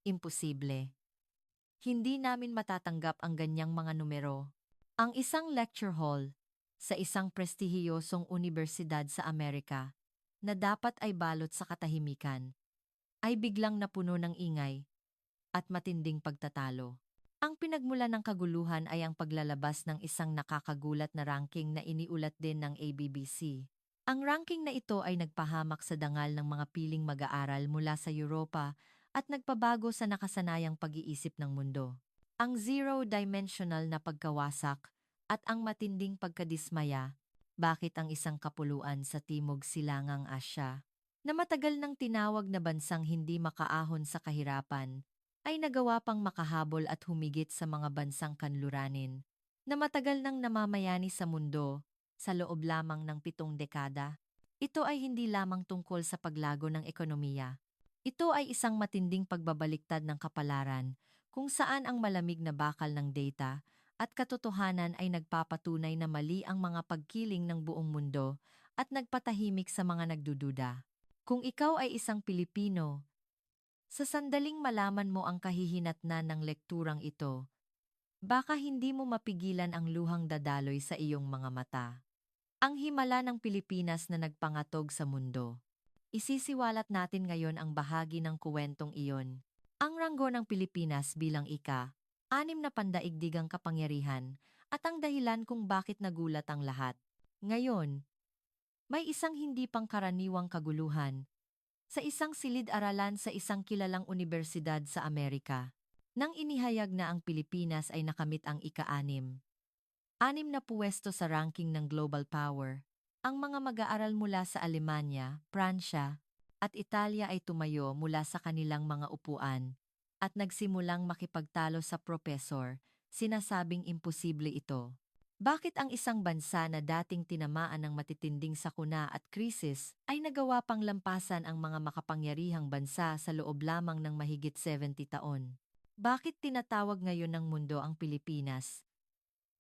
Imposible. Hindi namin matatanggap ang ganyang mga numero. Ang isang lecture hall sa isang prestihiyosong unibersidad sa Amerika na dapat ay balot sa katahimikan ay biglang napuno ng ingay at matinding pagtatalo. Ang pinagmulan ng kaguluhan ay ang paglalabas ng isang nakakagulat na ranking na iniulat din ng ABBC. Ang ranking na ito ay nagpahamak sa dangal ng mga piling mag-aaral mula sa Europa at nagpabago sa nakasanayang pag-iisip ng mundo. Ang zero-dimensional na pagkawasak at ang matinding pagkadismaya, bakit ang isang kapuluan sa Timog Silangang Asya na matagal nang tinawag na bansang hindi makaahon sa kahirapan, ay nagawa pang makahabol at humigit sa mga bansang kanluranin na matagal nang namamayani sa mundo sa loob lamang ng 7 dekada. Ito ay hindi lamang tungkol sa paglago ng ekonomiya. Ito ay isang matinding pagbabaliktad ng kapalaran kung saan ang malamig na bakal ng data at katotohanan ay nagpapatunay na mali ang mga pagkiling ng buong mundo at nagpatahimik sa mga nagdududa. Kung ikaw ay isang Pilipino, sa sandaling malaman mo ang kahihinatnan ng lekturang ito, baka hindi mo mapigilan ang luhang dadaloy sa iyong mga mata. Ang himala ng Pilipinas na nagpangatog sa mundo. Isisiwalat natin ngayon ang bahagi ng kuwentong iyon. Ang ranggo ng Pilipinas bilang ika-6 na pandaigdigang kapangyarihan at ang dahilan kung bakit nagulat ang lahat. Ngayon, may isang hindi pangkaraniwang kaguluhan sa isang silid-aralan sa isang kilalang unibersidad sa Amerika. Nang inihayag na ang Pilipinas ay nakamit ang ika-6 na puwesto sa ranking ng global power, ang mga mag-aaral mula sa Alemanya, Pransya, at Italia ay tumayo mula sa kanilang mga upuan at nagsimulang makipagtalo sa propesor, sinasabing imposible ito. Bakit ang isang bansa na dating tinamaan ng matitinding sakuna at krisis ay nagawa pang lampasan ang mga makapangyarihang bansa sa loob lamang ng mahigit 70 taon? Bakit tinatawag ngayon ng mundo ang Pilipinas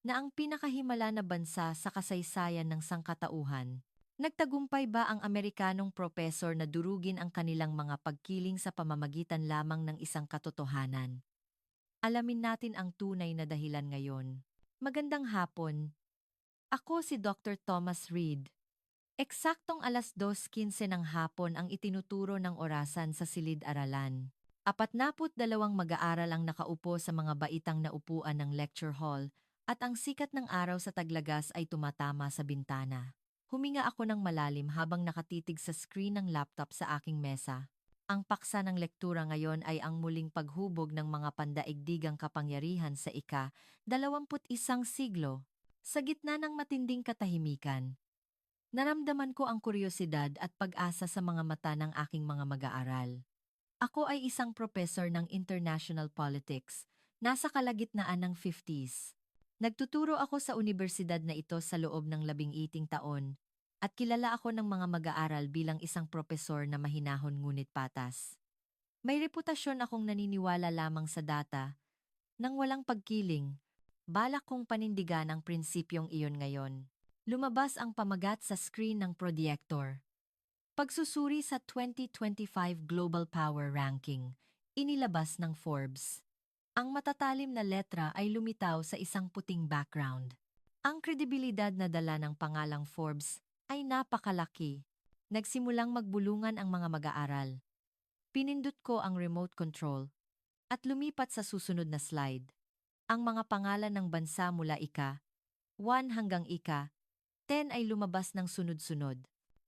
na ang pinakahimala na bansa sa kasaysayan ng sangkatauhan? Nagtagumpay ba ang Amerikanong propesor na durugin ang kanilang mga pagkiling sa pamamagitan lamang ng isang katotohanan? Alamin natin ang tunay na dahilan ngayon. Magandang hapon. Ako si Dr. Thomas Reed. Eksaktong alas 2:15 ng hapon ang itinuturo ng orasan sa silid-aralan. 42 mag-aaral ang nakaupo sa mga baitang na upuan ng lecture hall at ang sikat ng araw sa taglagas ay tumatama sa bintana. Huminga ako ng malalim habang nakatitig sa screen ng laptop sa aking mesa. Ang paksa ng lektura ngayon ay ang muling paghubog ng mga pandaigdigang kapangyarihan sa ika-21 siglo. Sa gitna ng matinding katahimikan, naramdaman ko ang kuryosidad at pag-asa sa mga mata ng aking mga mag-aaral. Ako ay isang professor ng International Politics, nasa kalagitnaan ng 50s. Nagtuturo ako sa unibersidad na ito sa loob ng 18 taon, at kilala ako ng mga mag-aaral bilang isang propesor na mahinahon ngunit patas. May reputasyon akong naniniwala lamang sa data, nang walang pagkiling. Balak kong panindigan ang prinsipyong iyon ngayon. Lumabas ang pamagat sa screen ng proyektor. Pagsusuri sa 2025 Global Power Ranking, inilabas ng Forbes. Ang matatalim na letra ay lumitaw sa isang puting background. Ang kredibilidad na dala ng pangalang Forbes ay napakalaki. Nagsimulang magbulungan ang mga mag-aaral. Pinindot ko ang remote control at lumipat sa susunod na slide. Ang mga pangalan ng bansa mula ika-1 hanggang ika-10 ay lumabas ng sunod-sunod.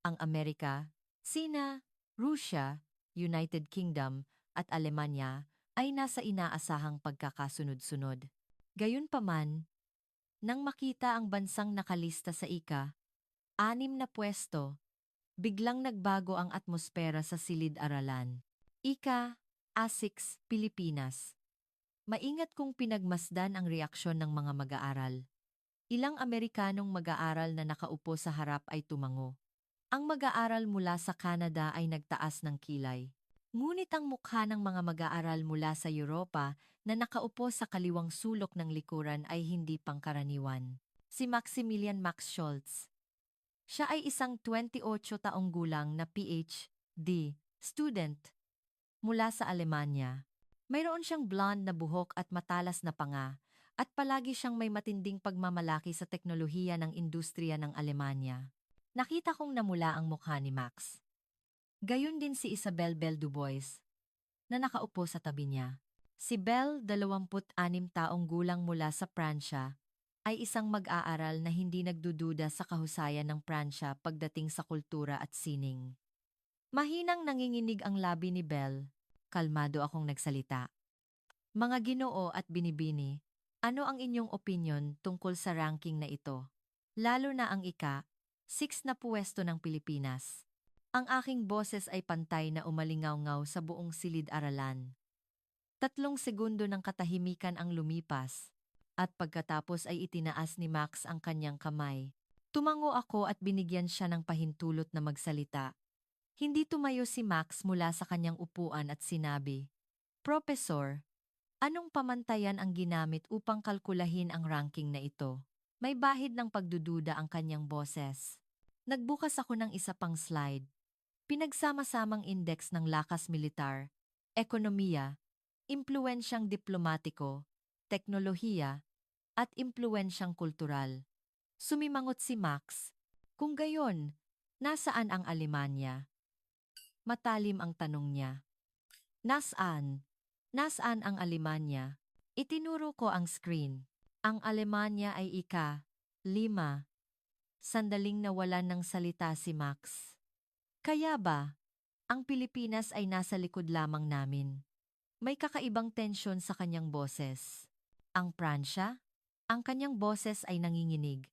Ang Amerika, Sina, Russia, United Kingdom at Alemanya ay nasa inaasahang pagkakasunod-sunod. Gayunpaman, nang makita ang bansang nakalista sa ika-6 na pwesto, biglang nagbago ang atmosfera sa silid-aralan. Ika-6 Pilipinas. Maingat kong pinagmasdan ang reaksyon ng mga mag-aaral. Ilang Amerikanong mag-aaral na nakaupo sa harap ay tumango. Ang mag-aaral mula sa Canada ay nagtaas ng kilay. Ngunit ang mukha ng mga mag-aaral mula sa Europa na nakaupo sa kaliwang sulok ng likuran ay hindi pangkaraniwan. Si Maximilian Max Schultz. Siya ay isang 28 taong gulang na PhD student mula sa Alemanya. Mayroon siyang blonde na buhok at matalas na panga, at palagi siyang may matinding pagmamalaki sa teknolohiya ng industriya ng Alemanya. Nakita kong namula ang mukha ni Max. Gayon din si Isabel Belle Dubois, na nakaupo sa tabi niya. Si Belle, 26 taong gulang mula sa Pransya, ay isang mag-aaral na hindi nagdududa sa kahusayan ng Pransya pagdating sa kultura at sining. Mahinang nanginginig ang labi ni Belle. Kalmado akong nagsalita. Mga Ginoo at Binibini, ano ang inyong opinyon tungkol sa ranking na ito? Lalo na ang ika-6 na puwesto ng Pilipinas. Ang aking boses ay pantay na umalingaw-ngaw sa buong silid-aralan. 3 segundo ng katahimikan ang lumipas, at pagkatapos ay itinaas ni Max ang kanyang kamay. Tumango ako at binigyan siya ng pahintulot na magsalita. Hindi tumayo si Max mula sa kanyang upuan at sinabi, "Professor, anong pamantayan ang ginamit upang kalkulahin ang ranking na ito?" May bahid ng pagdududa ang kanyang boses. Nagbukas ako ng isa pang slide. Pinagsama-samang index ng lakas militar, ekonomiya, impluwensyang diplomatiko, teknolohiya, at impluwensyang kultural. Sumimangot si Max. Kung gayon, nasaan ang Alemanya? Matalim ang tanong niya. Nasaan? Nasaan ang Alemanya? Itinuro ko ang screen. Ang Alemanya ay ika-5. Sandaling nawalan ng salita si Max. Kaya ba, ang Pilipinas ay nasa likod lamang namin? May kakaibang tensyon sa kanyang boses. Ang Pransya? Ang kanyang boses ay nanginginig.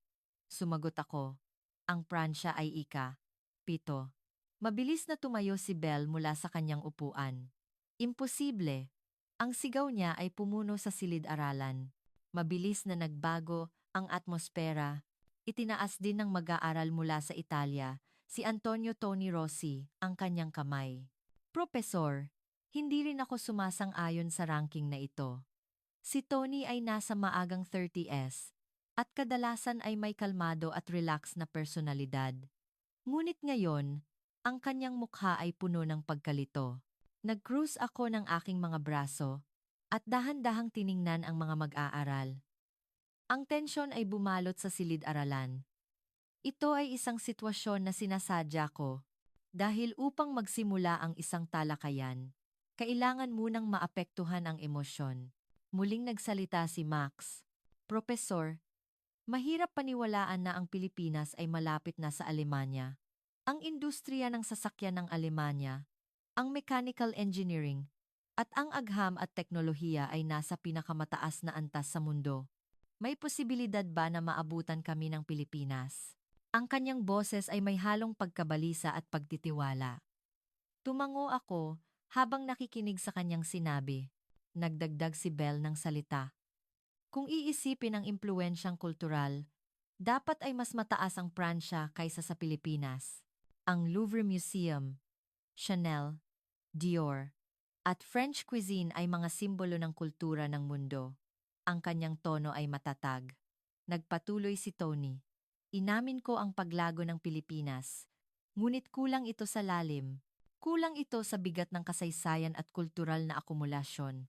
Sumagot ako. Ang Pransya ay ika-7. Mabilis na tumayo si Belle mula sa kanyang upuan. Imposible. Ang sigaw niya ay pumuno sa silid-aralan. Mabilis na nagbago ang atmosfera. Itinaas din ng mag-aaral mula sa Italia, si Antonio Tony Rossi, ang kanyang kamay. Professor, hindi rin ako sumasang-ayon sa ranking na ito. Si Tony ay nasa maagang 30s, at kadalasan ay may kalmado at relax na personalidad. Ngunit ngayon, ang kanyang mukha ay puno ng pagkalito. Nag-cruise ako ng aking mga braso, at dahan-dahang tiningnan ang mga mag-aaral. Ang tensyon ay bumalot sa silid-aralan. Ito ay isang sitwasyon na sinasadya ko, dahil upang magsimula ang isang talakayan, kailangan munang maapektuhan ang emosyon. Muling nagsalita si Max. Professor, mahirap paniwalaan na ang Pilipinas ay malapit na sa Alemanya. Ang industriya ng sasakyan ng Alemanya, ang mechanical engineering, at ang agham at teknolohiya ay nasa pinakamataas na antas sa mundo. May posibilidad ba na maabutan kami ng Pilipinas? Ang kanyang boses ay may halong pagkabalisa at pagtitiwala. Tumango ako habang nakikinig sa kanyang sinabi. Nagdagdag si Belle ng salita. Kung iisipin ang impluwensyang kultural, dapat ay mas mataas ang Pransya kaysa sa Pilipinas. Ang Louvre Museum, Chanel, Dior, at French cuisine ay mga simbolo ng kultura ng mundo. Ang kanyang tono ay matatag. Nagpatuloy si Tony. Inamin ko ang paglago ng Pilipinas, ngunit kulang ito sa lalim. Kulang ito sa bigat ng kasaysayan at kultural na akumulasyon.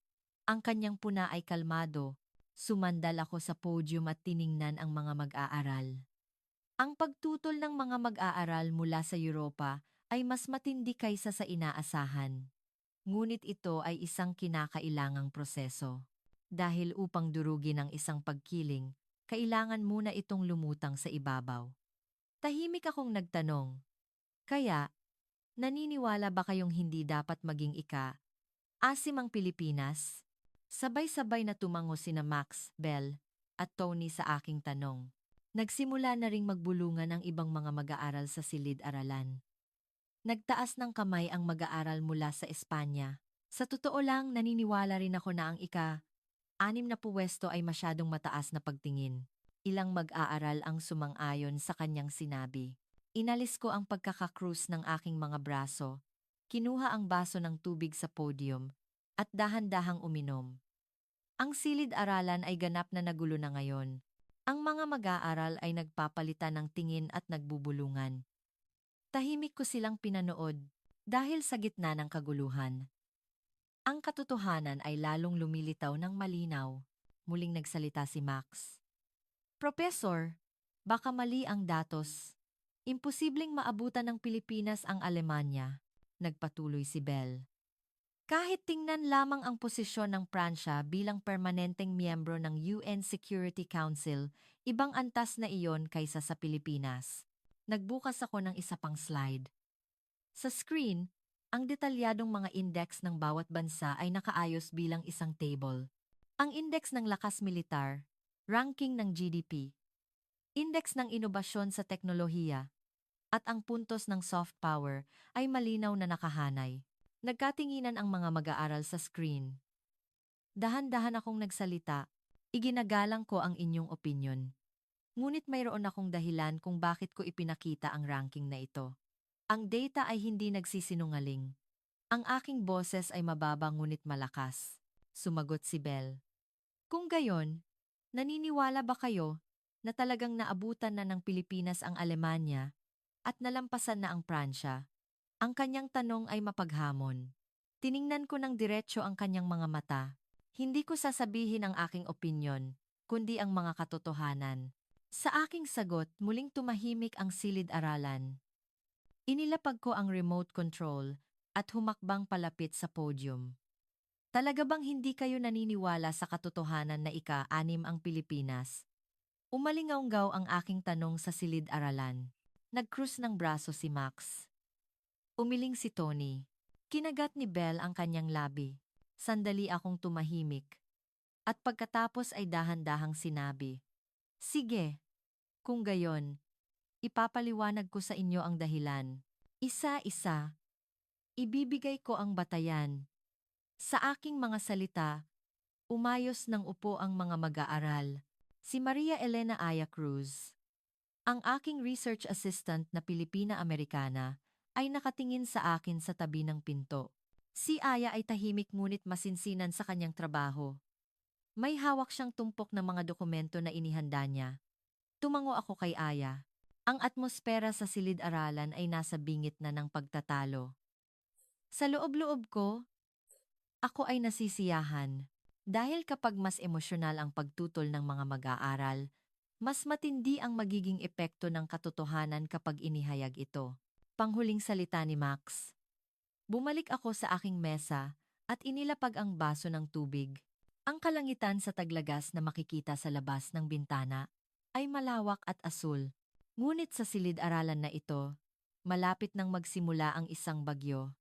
Ang kanyang puna ay kalmado. Sumandal ako sa podium at tiningnan ang mga mag-aaral. Ang pagtutol ng mga mag-aaral mula sa Europa ay mas matindi kaysa sa inaasahan. Ngunit ito ay isang kinakailangang proseso. Dahil upang durugin ang isang pagkiling, kailangan muna itong lumutang sa ibabaw. Tahimik akong nagtanong. Kaya, naniniwala ba kayong hindi dapat maging ika-asim ang Pilipinas? Sabay-sabay na tumango sina Max, Belle, at Tony sa aking tanong. Nagsimula na ring magbulungan ang ibang mga mag-aaral sa silid-aralan. Nagtaas ng kamay ang mag-aaral mula sa Espanya. Sa totoo lang, naniniwala rin ako na ang ika-6 na puwesto ay masyadong mataas na pagtingin. Ilang mag-aaral ang sumang-ayon sa kanyang sinabi. Inalis ko ang pagkakakruise ng aking mga braso. Kinuha ang baso ng tubig sa podium at dahan-dahang uminom. Ang silid-aralan ay ganap na nagulo na ngayon. Ang mga mag-aaral ay nagpapalitan ng tingin at nagbubulungan. Tahimik ko silang pinanood dahil sa gitna ng kaguluhan. Ang katotohanan ay lalong lumilitaw ng malinaw. Muling nagsalita si Max. Professor, baka mali ang datos. Imposibleng maabutan ng Pilipinas ang Alemanya. Nagpatuloy si Bell. Kahit tingnan lamang ang posisyon ng Pransya bilang permanenteng miyembro ng UN Security Council, ibang antas na iyon kaysa sa Pilipinas. Nagbukas ako ng isa pang slide. Sa screen, ang detalyadong mga index ng bawat bansa ay nakaayos bilang isang table. Ang index ng lakas militar, ranking ng GDP, index ng inobasyon sa teknolohiya, at ang puntos ng soft power ay malinaw na nakahanay. Nagkatinginan ang mga mag-aaral sa screen. Dahan-dahan akong nagsalita. Iginagalang ko ang inyong opinyon. Ngunit mayroon akong dahilan kung bakit ko ipinakita ang ranking na ito. Ang data ay hindi nagsisinungaling. Ang aking boses ay mababa ngunit malakas. Sumagot si Bell. Kung gayon, naniniwala ba kayo na talagang naabutan na ng Pilipinas ang Alemanya at nalampasan na ang Pransya? Ang kanyang tanong ay mapaghamon. Tiningnan ko ng diretsyo ang kanyang mga mata. Hindi ko sasabihin ang aking opinyon, kundi ang mga katotohanan. Sa aking sagot, muling tumahimik ang silid-aralan. Inilapag ko ang remote control at humakbang palapit sa podium. Talaga bang hindi kayo naniniwala sa katotohanan na ika-anim ang Pilipinas? Umalingaw-ngaw ang aking tanong sa silid-aralan. Nag-cruise ng braso si Max. Umiling si Tony. Kinagat ni Bell ang kanyang labi. Sandali akong tumahimik. At pagkatapos ay dahan-dahang sinabi, sige, kung gayon, ipapaliwanag ko sa inyo ang dahilan. Isa-isa, ibibigay ko ang batayan. Sa aking mga salita, umayos ng upo ang mga mag-aaral. Si Maria Elena Aya Cruz. Ang aking research assistant na Pilipina-Amerikana ay nakatingin sa akin sa tabi ng pinto. Si Aya ay tahimik ngunit masinsinan sa kanyang trabaho. May hawak siyang tumpok ng mga dokumento na inihanda niya. Tumango ako kay Aya. Ang atmosfera sa silid-aralan ay nasa bingit na ng pagtatalo. Sa loob-loob ko, ako ay nasisiyahan. Dahil kapag mas emosyonal ang pagtutol ng mga mag-aaral, mas matindi ang magiging epekto ng katotohanan kapag inihayag ito. Panghuling salita ni Max. Bumalik ako sa aking mesa at inilapag ang baso ng tubig. Ang kalangitan sa taglagas na makikita sa labas ng bintana ay malawak at asul. Ngunit sa silid-aralan na ito, malapit nang magsimula ang isang bagyo.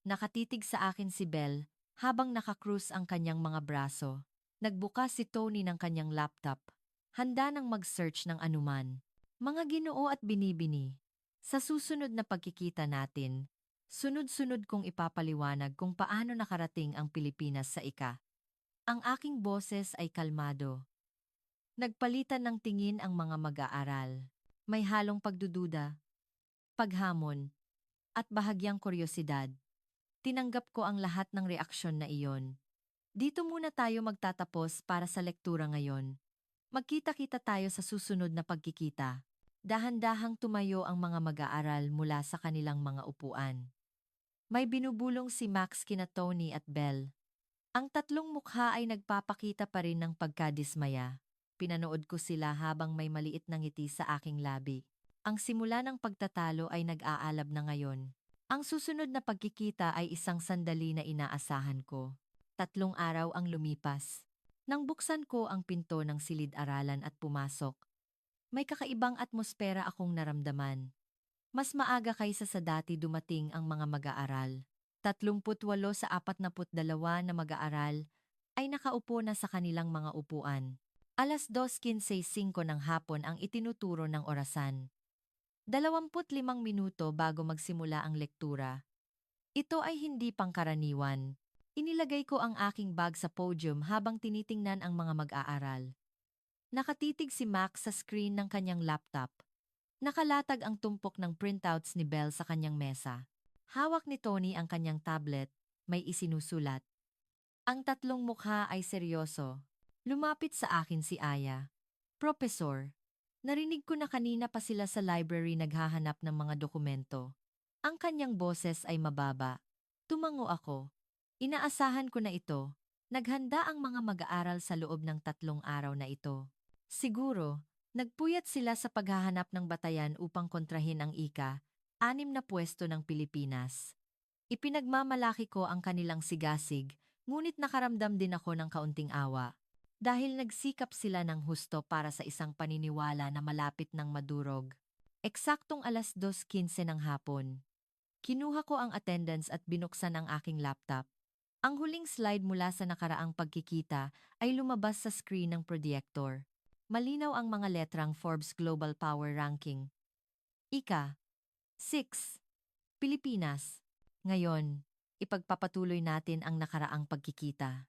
Nakatitig sa akin si Bell habang nakakrus ang kanyang mga braso. Nagbukas si Tony ng kanyang laptop. Handa nang mag-search ng anuman. Mga Ginoo at binibini. Sa susunod na pagkikita natin, sunod-sunod kong ipapaliwanag kung paano nakarating ang Pilipinas sa ika. Ang aking boses ay kalmado. Nagpalitan ng tingin ang mga mag-aaral. May halong pagdududa, paghamon, at bahagyang kuryosidad. Tinanggap ko ang lahat ng reaksyon na iyon. Dito muna tayo magtatapos para sa lektura ngayon. Magkita-kita tayo sa susunod na pagkikita. Dahan-dahang tumayo ang mga mag-aaral mula sa kanilang mga upuan. May binubulong si Max kina Tony at Bell. Ang tatlong mukha ay nagpapakita pa rin ng pagkadismaya. Pinanood ko sila habang may maliit na ngiti sa aking labi. Ang simula ng pagtatalo ay nag-aalab na ngayon. Ang susunod na pagkikita ay isang sandali na inaasahan ko. 3 araw ang lumipas. Nang buksan ko ang pinto ng silid-aralan at pumasok, may kakaibang atmosfera akong naramdaman. Mas maaga kaysa sa dati dumating ang mga mag-aaral. 38 sa 42 na mag-aaral ay nakaupo na sa kanilang mga upuan. 2:15 ng hapon ang itinuturo ng orasan. 25 minuto bago magsimula ang lektura. Ito ay hindi pangkaraniwan. Inilagay ko ang aking bag sa podium habang tinitingnan ang mga mag-aaral. Nakatitig si Max sa screen ng kanyang laptop. Nakalatag ang tumpok ng printouts ni Bell sa kanyang mesa. Hawak ni Tony ang kanyang tablet, may isinusulat. Ang tatlong mukha ay seryoso. Lumapit sa akin si Aya. Professor, narinig ko na kanina pa sila sa library naghahanap ng mga dokumento. Ang kanyang boses ay mababa. Tumango ako. Inaasahan ko na ito. Naghanda ang mga mag-aaral sa loob ng 3 araw na ito. Siguro, nagpuyat sila sa paghahanap ng batayan upang kontrahin ang ika-6 na pwesto ng Pilipinas. Ipinagmamalaki ko ang kanilang sigasig, ngunit nakaramdam din ako ng kaunting awa. Dahil nagsikap sila ng husto para sa isang paniniwala na malapit ng madurog. Eksaktong 2:15 ng hapon. Kinuha ko ang attendance at binuksan ang aking laptop. Ang huling slide mula sa nakaraang pagkikita ay lumabas sa screen ng projector. Malinaw ang mga letrang Forbes Global Power Ranking. Ika. 6. Pilipinas. Ngayon, ipagpapatuloy natin ang nakaraang pagkikita.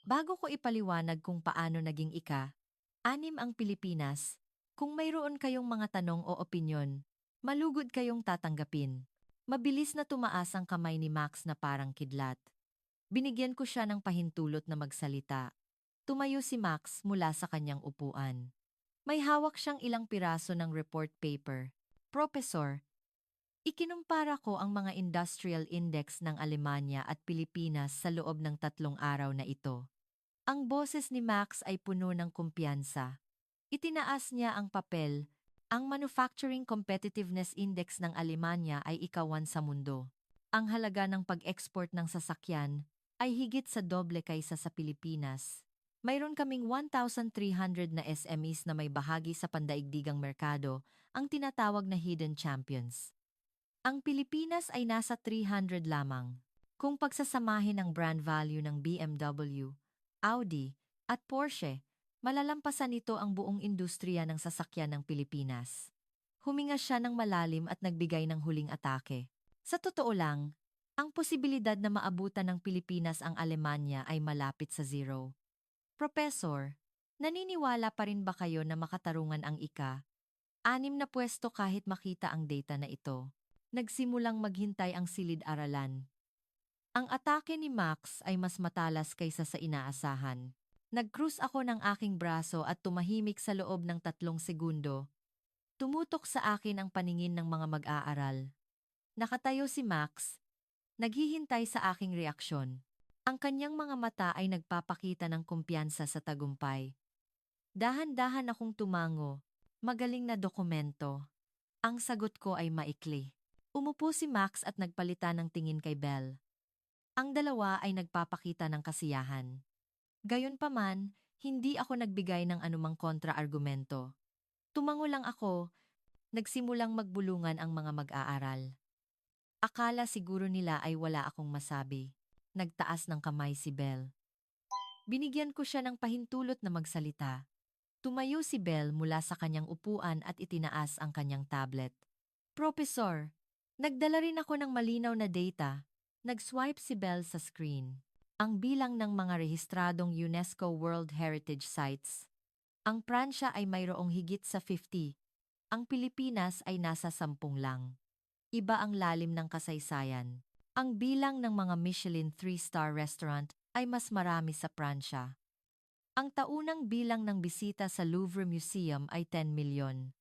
Bago ko ipaliwanag kung paano naging ika-6 ang Pilipinas, kung mayroon kayong mga tanong o opinyon, malugod kayong tatanggapin. Mabilis na tumaas ang kamay ni Max na parang kidlat. Binigyan ko siya ng pahintulot na magsalita. Tumayo si Max mula sa kanyang upuan. May hawak siyang ilang piraso ng report paper. Professor, ikinumpara ko ang mga industrial index ng Alemanya at Pilipinas sa loob ng 3 araw na ito. Ang boses ni Max ay puno ng kumpiyansa. Itinaas niya ang papel. Ang Manufacturing Competitiveness Index ng Alemanya ay ika-1 sa mundo. Ang halaga ng pag-export ng sasakyan ay higit sa doble kaysa sa Pilipinas. Mayroon kaming 1,300 na SMEs na may bahagi sa pandaigdigang merkado, ang tinatawag na hidden champions. Ang Pilipinas ay nasa 300 lamang. Kung pagsasamahin ang brand value ng BMW, Audi, at Porsche, malalampasan nito ang buong industriya ng sasakyan ng Pilipinas. Huminga siya ng malalim at nagbigay ng huling atake. Sa totoo lang, ang posibilidad na maabutan ng Pilipinas ang Alemanya ay malapit sa zero. Professor, naniniwala pa rin ba kayo na makatarungan ang ika-6 na pwesto kahit makita ang data na ito? Nagsimulang maghintay ang silid-aralan. Ang atake ni Max ay mas matalas kaysa sa inaasahan. Nag-cruise ako ng aking braso at tumahimik sa loob ng 3 segundo. Tumutok sa akin ang paningin ng mga mag-aaral. Nakatayo si Max, naghihintay sa aking reaksyon. Ang kanyang mga mata ay nagpapakita ng kumpiyansa sa tagumpay. Dahan-dahan akong tumango. Magaling na dokumento. Ang sagot ko ay maikli. Umupo si Max at nagpalitan ng tingin kay Belle. Ang dalawa ay nagpapakita ng kasiyahan. Gayunpaman, hindi ako nagbigay ng anumang kontra-argumento. Tumango lang ako, nagsimulang magbulungan ang mga mag-aaral. Akala siguro nila ay wala akong masabi. Nagtaas ng kamay si Belle. Binigyan ko siya ng pahintulot na magsalita. Tumayo si Belle mula sa kanyang upuan at itinaas ang kanyang tablet. Professor, nagdala rin ako ng malinaw na data. Nag-swipe si Belle sa screen. Ang bilang ng mga rehistradong UNESCO World Heritage Sites. Ang Pransya ay mayroong higit sa 50. Ang Pilipinas ay nasa 10 lang. Iba ang lalim ng kasaysayan. Ang bilang ng mga Michelin 3-star restaurant ay mas marami sa Pransya. Ang taunang bilang ng bisita sa Louvre Museum ay 10 milyon.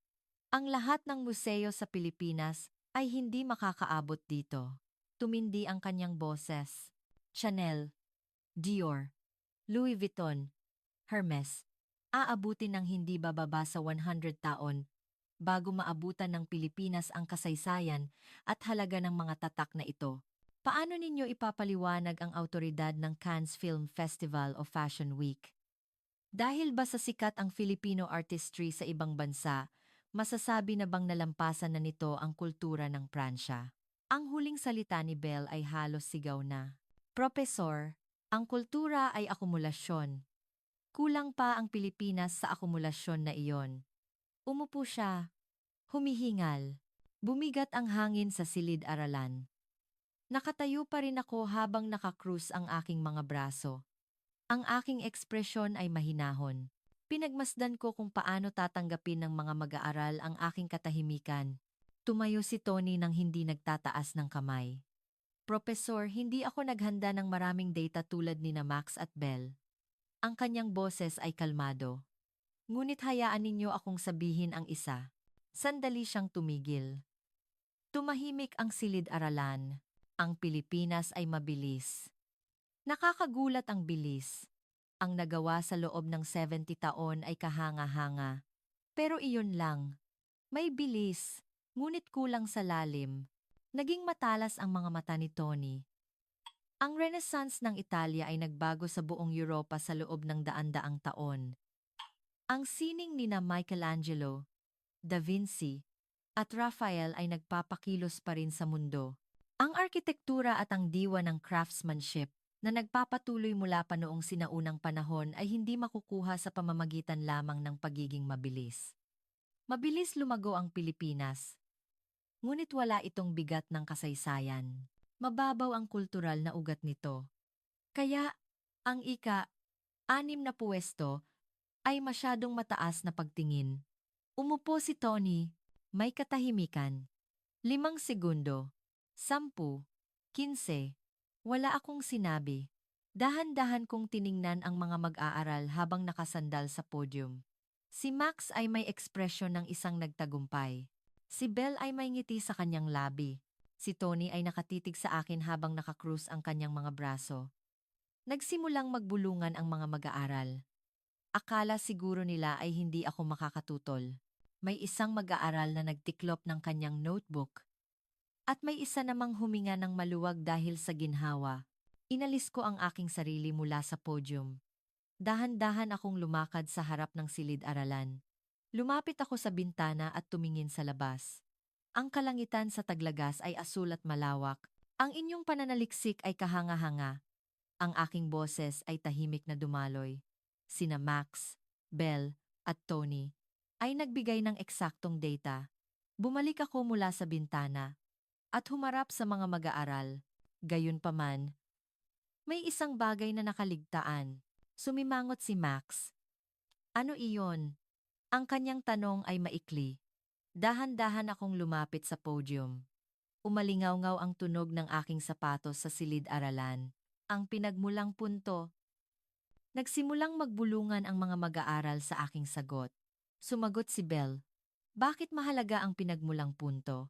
Ang lahat ng museo sa Pilipinas ay hindi makakaabot dito. Tumindi ang kanyang boses. Chanel, Dior, Louis Vuitton, Hermes. Aabutin ng hindi bababa sa 100 taon bago maabutan ng Pilipinas ang kasaysayan at halaga ng mga tatak na ito. Paano ninyo ipapaliwanag ang autoridad ng Cannes Film Festival o Fashion Week? Dahil ba sa sikat ang Filipino artistry sa ibang bansa, masasabi na bang nalampasan na nito ang kultura ng Pransya? Ang huling salita ni Belle ay halos sigaw na. Professor, ang kultura ay akumulasyon. Kulang pa ang Pilipinas sa akumulasyon na iyon. Umupo siya. Humihingal. Bumigat ang hangin sa silid-aralan. Nakatayo pa rin ako habang nakakrus ang aking mga braso. Ang aking ekspresyon ay mahinahon. Pinagmasdan ko kung paano tatanggapin ng mga mag-aaral ang aking katahimikan. Tumayo si Tony nang hindi nagtataas ng kamay. Professor, hindi ako naghanda ng maraming data tulad ni na Max at Belle. Ang kanyang boses ay kalmado. Ngunit hayaan ninyo akong sabihin ang isa. Sandali siyang tumigil. Tumahimik ang silid-aralan. Ang Pilipinas ay mabilis. Nakakagulat ang bilis. Ang nagawa sa loob ng 70 taon ay kahanga-hanga. Pero iyon lang. May bilis, ngunit kulang sa lalim. Naging matalas ang mga mata ni Tony. Ang Renaissance ng Italia ay nagbago sa buong Europa sa loob ng daan-daang taon. Ang sining nina Michelangelo, Da Vinci, at Raphael ay nagpapakilos pa rin sa mundo. Ang arkitektura at ang diwa ng craftsmanship na nagpapatuloy mula pa noong sinaunang panahon ay hindi makukuha sa pamamagitan lamang ng pagiging mabilis. Mabilis lumago ang Pilipinas, ngunit wala itong bigat ng kasaysayan. Mababaw ang kultural na ugat nito. Kaya, ang ika-6 na puwesto ay masyadong mataas na pagtingin. Umupo si Tony, may katahimikan. 5 segundo, 10, 15. Wala akong sinabi. Dahan-dahan kong tiningnan ang mga mag-aaral habang nakasandal sa podium. Si Max ay may ekspresyon ng isang nagtagumpay. Si Belle ay may ngiti sa kanyang labi. Si Tony ay nakatitig sa akin habang nakakrus ang kanyang mga braso. Nagsimulang magbulungan ang mga mag-aaral. Akala siguro nila ay hindi ako makakatutol. May isang mag-aaral na nagtiklop ng kanyang notebook. At may isa namang huminga ng maluwag dahil sa ginhawa. Inalis ko ang aking sarili mula sa podium. Dahan-dahan akong lumakad sa harap ng silid-aralan. Lumapit ako sa bintana at tumingin sa labas. Ang kalangitan sa Taglagas ay asul at malawak. Ang inyong pananaliksik ay kahanga-hanga. Ang aking boses ay tahimik na dumaloy. Sina Max, Belle, at Tony ay nagbigay ng eksaktong data. Bumalik ako mula sa bintana at humarap sa mga mag-aaral. Gayunpaman, may isang bagay na nakaligtaan. Sumimangot si Max. Ano iyon? Ang kanyang tanong ay maikli. Dahan-dahan akong lumapit sa podium. Umalingaw-ngaw ang tunog ng aking sapatos sa silid-aralan. Ang pinagmulang punto. Nagsimulang magbulungan ang mga mag-aaral sa aking sagot. Sumagot si Belle. Bakit mahalaga ang pinagmulang punto?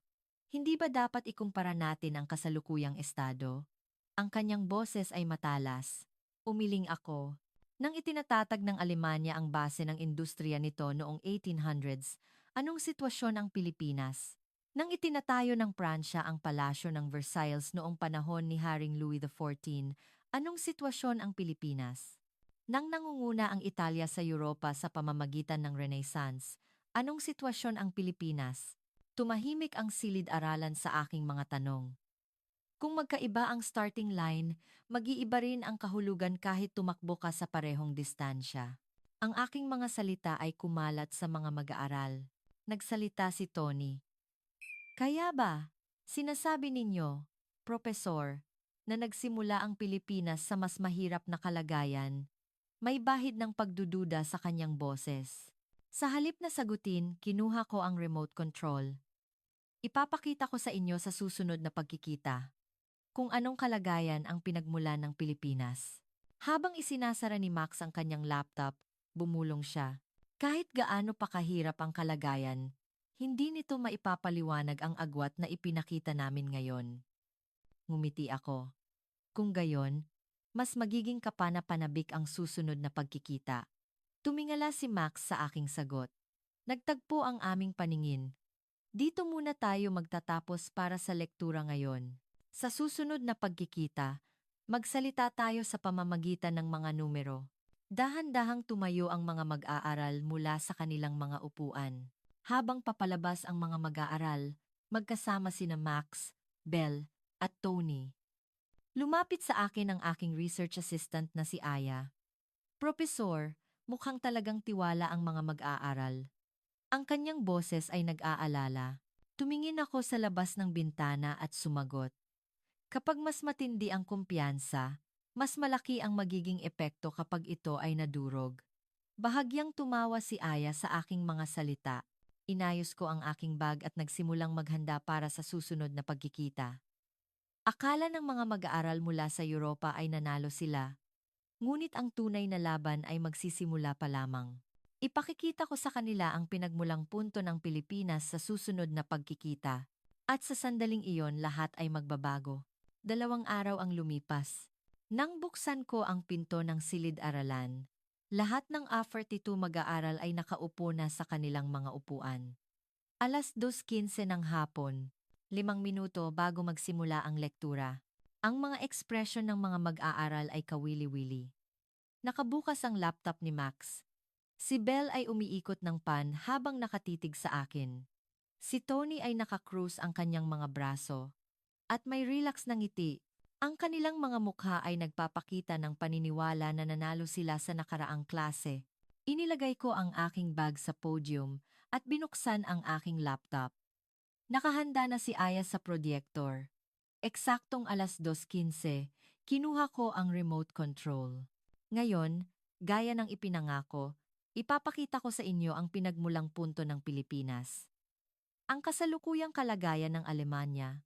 Hindi ba dapat ikumpara natin ang kasalukuyang estado? Ang kanyang boses ay matalas. Umiling ako. Nang itinatatag ng Alemanya ang base ng industriya nito noong 1800s, anong sitwasyon ang Pilipinas? Nang itinatayo ng Pransya ang palasyo ng Versailles noong panahon ni Haring Louis XIV, anong sitwasyon ang Pilipinas? Nang nangunguna ang Italia sa Europa sa pamamagitan ng Renaissance, anong sitwasyon ang Pilipinas? Tumahimik ang silid-aralan sa aking mga tanong. Kung magkaiba ang starting line, mag-iiba rin ang kahulugan kahit tumakbo ka sa parehong distansya. Ang aking mga salita ay kumalat sa mga mag-aaral. Nagsalita si Tony. Kaya ba, sinasabi ninyo, Profesor, na nagsimula ang Pilipinas sa mas mahirap na kalagayan? May bahid ng pagdududa sa kanyang boses. Sa halip na sagutin, kinuha ko ang remote control. Ipapakita ko sa inyo sa susunod na pagkikita kung anong kalagayan ang pinagmulan ng Pilipinas. Habang isinasara ni Max ang kanyang laptop, bumulong siya. Kahit gaano pa kahirap ang kalagayan, hindi nito maipapaliwanag ang agwat na ipinakita namin ngayon. Ngumiti ako. Kung gayon, mas magiging kapana-panabik ang susunod na pagkikita. Tumingala si Max sa aking sagot. Nagtagpo ang aming paningin. Dito muna tayo magtatapos para sa lektura ngayon. Sa susunod na pagkikita, magsalita tayo sa pamamagitan ng mga numero. Dahan-dahang tumayo ang mga mag-aaral mula sa kanilang mga upuan. Habang papalabas ang mga mag-aaral, magkasama sina Max, Belle, at Tony. Lumapit sa akin ang aking research assistant na si Aya. Profesor, mukhang talagang tiwala ang mga mag-aaral. Ang kanyang boses ay nag-aalala. Tumingin ako sa labas ng bintana at sumagot. Kapag mas matindi ang kumpiyansa, mas malaki ang magiging epekto kapag ito ay nadurog. Bahagyang tumawa si Aya sa aking mga salita. Inayos ko ang aking bag at nagsimulang maghanda para sa susunod na pagkikita. Akala ng mga mag-aaral mula sa Europa ay nanalo sila. Ngunit ang tunay na laban ay magsisimula pa lamang. Ipakikita ko sa kanila ang pinagmulang punto ng Pilipinas sa susunod na pagkikita. At sa sandaling iyon lahat ay magbabago. 2 araw ang lumipas. Nang buksan ko ang pinto ng silid-aralan, lahat ng A42 mag-aaral ay nakaupo na sa kanilang mga upuan. 2:15 ng hapon, 5 minuto bago magsimula ang lektura. Ang mga ekspresyon ng mga mag-aaral ay kawili-wili. Nakabukas ang laptop ni Max. Si Belle ay umiikot ng pan habang nakatitig sa akin. Si Tony ay naka-cruise ang kanyang mga braso. At may relax na ngiti. Ang kanilang mga mukha ay nagpapakita ng paniniwala na nanalo sila sa nakaraang klase. Inilagay ko ang aking bag sa podium at binuksan ang aking laptop. Nakahanda na si Aya sa proyektor. Eksaktong 2:15, kinuha ko ang remote control. Ngayon, gaya ng ipinangako, ipapakita ko sa inyo ang pinagmulang punto ng Pilipinas. Ang kasalukuyang kalagayan ng Alemanya,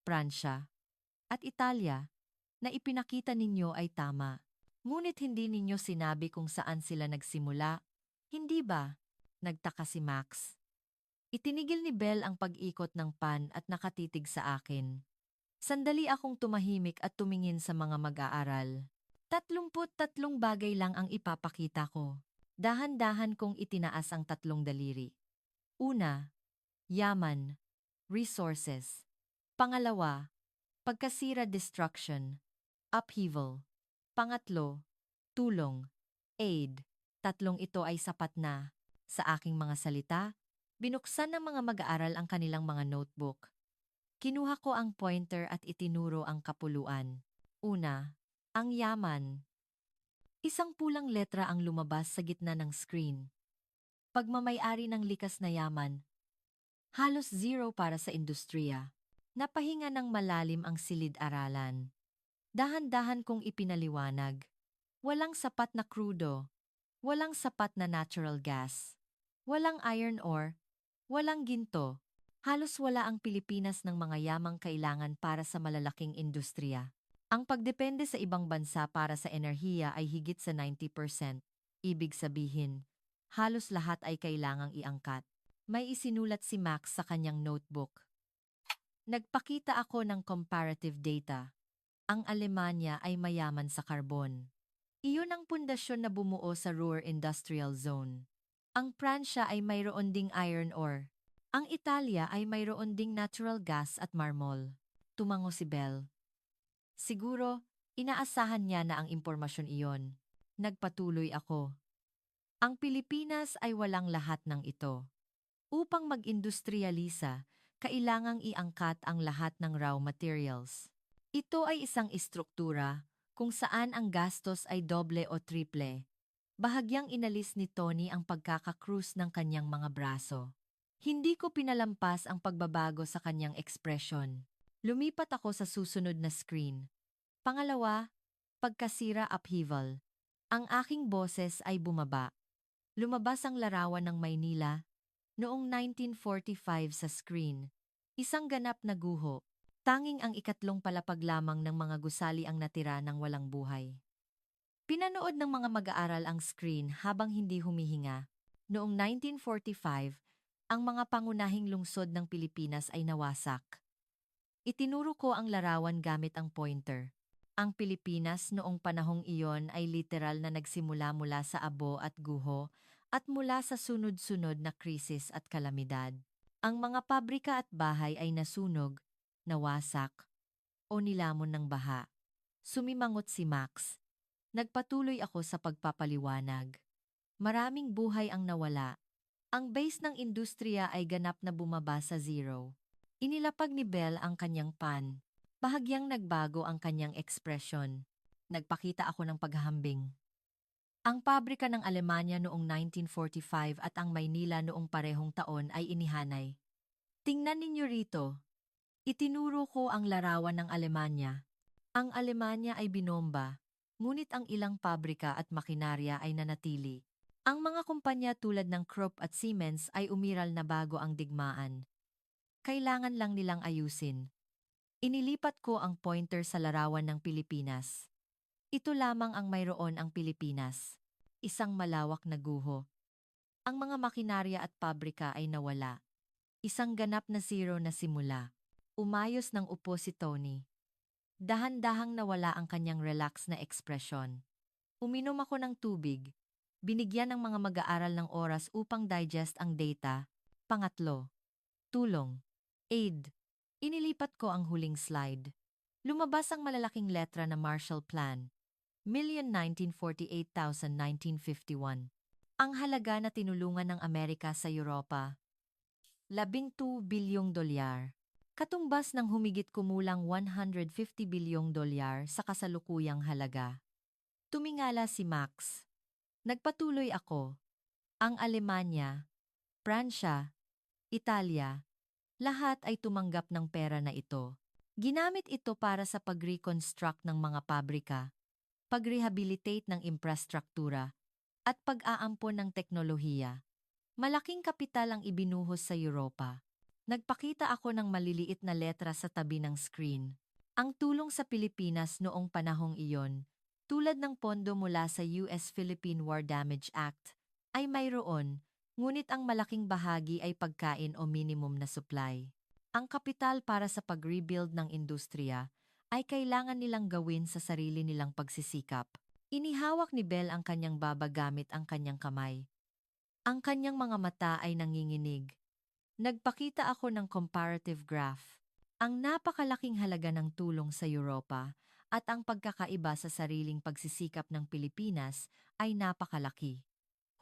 Pransya, at Italia na ipinakita ninyo ay tama. Ngunit hindi ninyo sinabi kung saan sila nagsimula. Hindi ba? Nagtaka si Max. Itinigil ni Belle ang pag-ikot ng pan at nakatitig sa akin. Sandali akong tumahimik at tumingin sa mga mag-aaral. 33 bagay lang ang ipapakita ko. Dahan-dahan kong itinaas ang 3 daliri. Una, yaman, resources. Pangalawa, pagkasira destruction, upheaval. Pangatlo, tulong, aid. Tatlong ito ay sapat na. Sa aking mga salita, binuksan ng mga mag-aaral ang kanilang mga notebook. Kinuha ko ang pointer at itinuro ang kapuluan. Una, ang yaman. Isang pulang letra ang lumabas sa gitna ng screen. Pagmamayari ng likas na yaman. Halos zero para sa industriya. Napahinga ng malalim ang silid-aralan. Dahan-dahan kong ipinaliwanag. Walang sapat na krudo. Walang sapat na natural gas. Walang iron ore. Walang ginto. Halos wala ang Pilipinas ng mga yamang kailangan para sa malalaking industriya. Ang pagdepende sa ibang bansa para sa enerhiya ay higit sa 90%. Ibig sabihin, halos lahat ay kailangang iangkat. May isinulat si Max sa kanyang notebook. Nagpakita ako ng comparative data. Ang Alemanya ay mayaman sa karbon. Iyon ang pundasyon na bumuo sa Ruhr Industrial Zone. Ang Pransya ay mayroon ding iron ore. Ang Italia ay mayroon ding natural gas at marmol. Tumango si Belle. Siguro, inaasahan niya na ang impormasyon iyon. Nagpatuloy ako. Ang Pilipinas ay walang lahat ng ito. Upang mag-industrialisa, kailangang iangkat ang lahat ng raw materials. Ito ay isang istruktura kung saan ang gastos ay doble o triple. Bahagyang inalis ni Tony ang pagkakakrus ng kanyang mga braso. Hindi ko pinalampas ang pagbabago sa kanyang ekspresyon. Lumipat ako sa susunod na screen. Pangalawa, pagkasira upheaval. Ang aking boses ay bumaba. Lumabas ang larawan ng Maynila noong 1945 sa screen. Isang ganap na guho. Tanging ang ikatlong palapag lamang ng mga gusali ang natira ng walang buhay. Pinanood ng mga mag-aaral ang screen habang hindi humihinga. Noong 1945, ang mga pangunahing lungsod ng Pilipinas ay nawasak. Itinuro ko ang larawan gamit ang pointer. Ang Pilipinas noong panahong iyon ay literal na nagsimula mula sa abo at guho at mula sa sunod-sunod na krisis at kalamidad. Ang mga pabrika at bahay ay nasunog, nawasak, o nilamon ng baha. Sumimangot si Max. Nagpatuloy ako sa pagpapaliwanag. Maraming buhay ang nawala. Ang base ng industriya ay ganap na bumaba sa zero. Inilapag ni Belle ang kanyang pan. Bahagyang nagbago ang kanyang ekspresyon. Nagpakita ako ng paghahambing. Ang pabrika ng Alemanya noong 1945 at ang Maynila noong parehong taon ay inihanay. Tingnan ninyo rito. Itinuro ko ang larawan ng Alemanya. Ang Alemanya ay binomba, ngunit ang ilang pabrika at makinarya ay nanatili. Ang mga kumpanya tulad ng Krupp at Siemens ay umiral na bago ang digmaan. Kailangan lang nilang ayusin. Inilipat ko ang pointer sa larawan ng Pilipinas. Ito lamang ang mayroon ang Pilipinas. Isang malawak na guho. Ang mga makinarya at pabrika ay nawala. Isang ganap na zero na simula. Umayos ng upo si Tony. Dahan-dahang nawala ang kanyang relax na ekspresyon. Uminom ako ng tubig. Binigyan ng mga mag-aaral ng oras upang digest ang data. Pangatlo, tulong. Aid. Inilipat ko ang huling slide. Lumabas ang malalaking letra na Marshall Plan. 1948,1951. Ang halaga na tinulungan ng Amerika sa Europa. 12 bilyong dolyar. Katumbas ng humigit kumulang 150 bilyong dolyar sa kasalukuyang halaga. Tumingala si Max. Nagpatuloy ako. Ang Alemanya, Pransya, Italia, lahat ay tumanggap ng pera na ito. Ginamit ito para sa pag-reconstruct ng mga pabrika, pag-rehabilitate ng infrastruktura, at pag-aampon ng teknolohiya. Malaking kapital ang ibinuhos sa Europa. Nagpakita ako ng maliliit na letra sa tabi ng screen. Ang tulong sa Pilipinas noong panahong iyon, tulad ng pondo mula sa US-Philippine War Damage Act, ay mayroon, ngunit ang malaking bahagi ay pagkain o minimum na supply. Ang kapital para sa pag-rebuild ng industriya ay kailangan nilang gawin sa sarili nilang pagsisikap. Inihawak ni Bell ang kanyang baba gamit ang kanyang kamay. Ang kanyang mga mata ay nanginginig. Nagpakita ako ng comparative graph. Ang napakalaking halaga ng tulong sa Europa at ang pagkakaiba sa sariling pagsisikap ng Pilipinas ay napakalaki.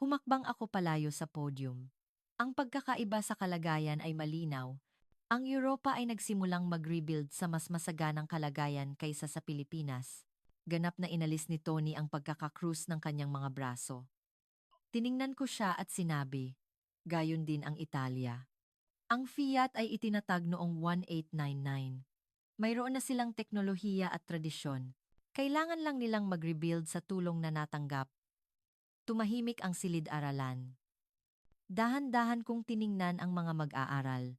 Humakbang ako palayo sa podium. Ang pagkakaiba sa kalagayan ay malinaw. Ang Europa ay nagsimulang mag-rebuild sa mas masaganang kalagayan kaysa sa Pilipinas. Ganap na inalis ni Tony ang pagkakakrus ng kanyang mga braso. Tiningnan ko siya at sinabi, gayon din ang Italia. Ang Fiat ay itinatag noong 1899. Mayroon na silang teknolohiya at tradisyon. Kailangan lang nilang mag-rebuild sa tulong na natanggap. Tumahimik ang silid-aralan. Dahan-dahan kong tiningnan ang mga mag-aaral.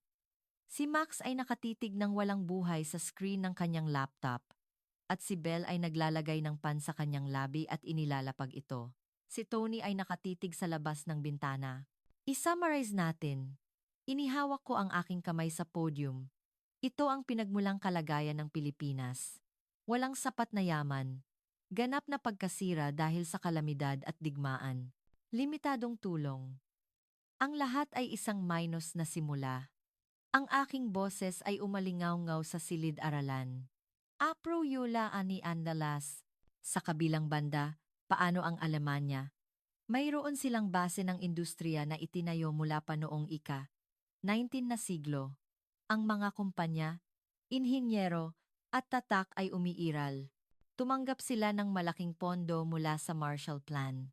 Si Max ay nakatitig ng walang buhay sa screen ng kanyang laptop, at si Belle ay naglalagay ng pan sa kanyang labi at inilalapag ito. Si Tony ay nakatitig sa labas ng bintana. I-summarize natin. Inihawak ko ang aking kamay sa podium. Ito ang pinagmulang kalagayan ng Pilipinas. Walang sapat na yaman. Ganap na pagkasira dahil sa kalamidad at digmaan. Limitadong tulong. Ang lahat ay isang minus na simula. Ang aking boses ay umalingaw-ngaw sa silid-aralan. Apro Yula ani Andalas. Sa kabilang banda, paano ang Alemanya? Mayroon silang base ng industriya na itinayo mula pa noong ika-19 na siglo. Ang mga kumpanya, inhinyero, at tatak ay umiiral. Tumanggap sila ng malaking pondo mula sa Marshall Plan.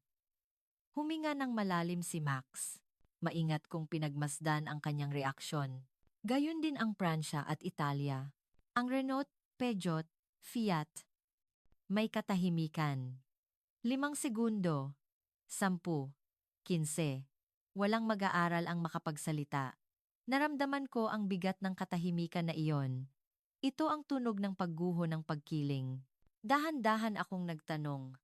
Huminga ng malalim si Max. Maingat kong pinagmasdan ang kanyang reaksyon. Gayon din ang Pransya at Italia. Ang Renault, Peugeot, Fiat. May katahimikan. 5 segundo. 10. 15. Walang mag-aaral ang makapagsalita. Naramdaman ko ang bigat ng katahimikan na iyon. Ito ang tunog ng pagguho ng pagkiling. Dahan-dahan akong nagtanong.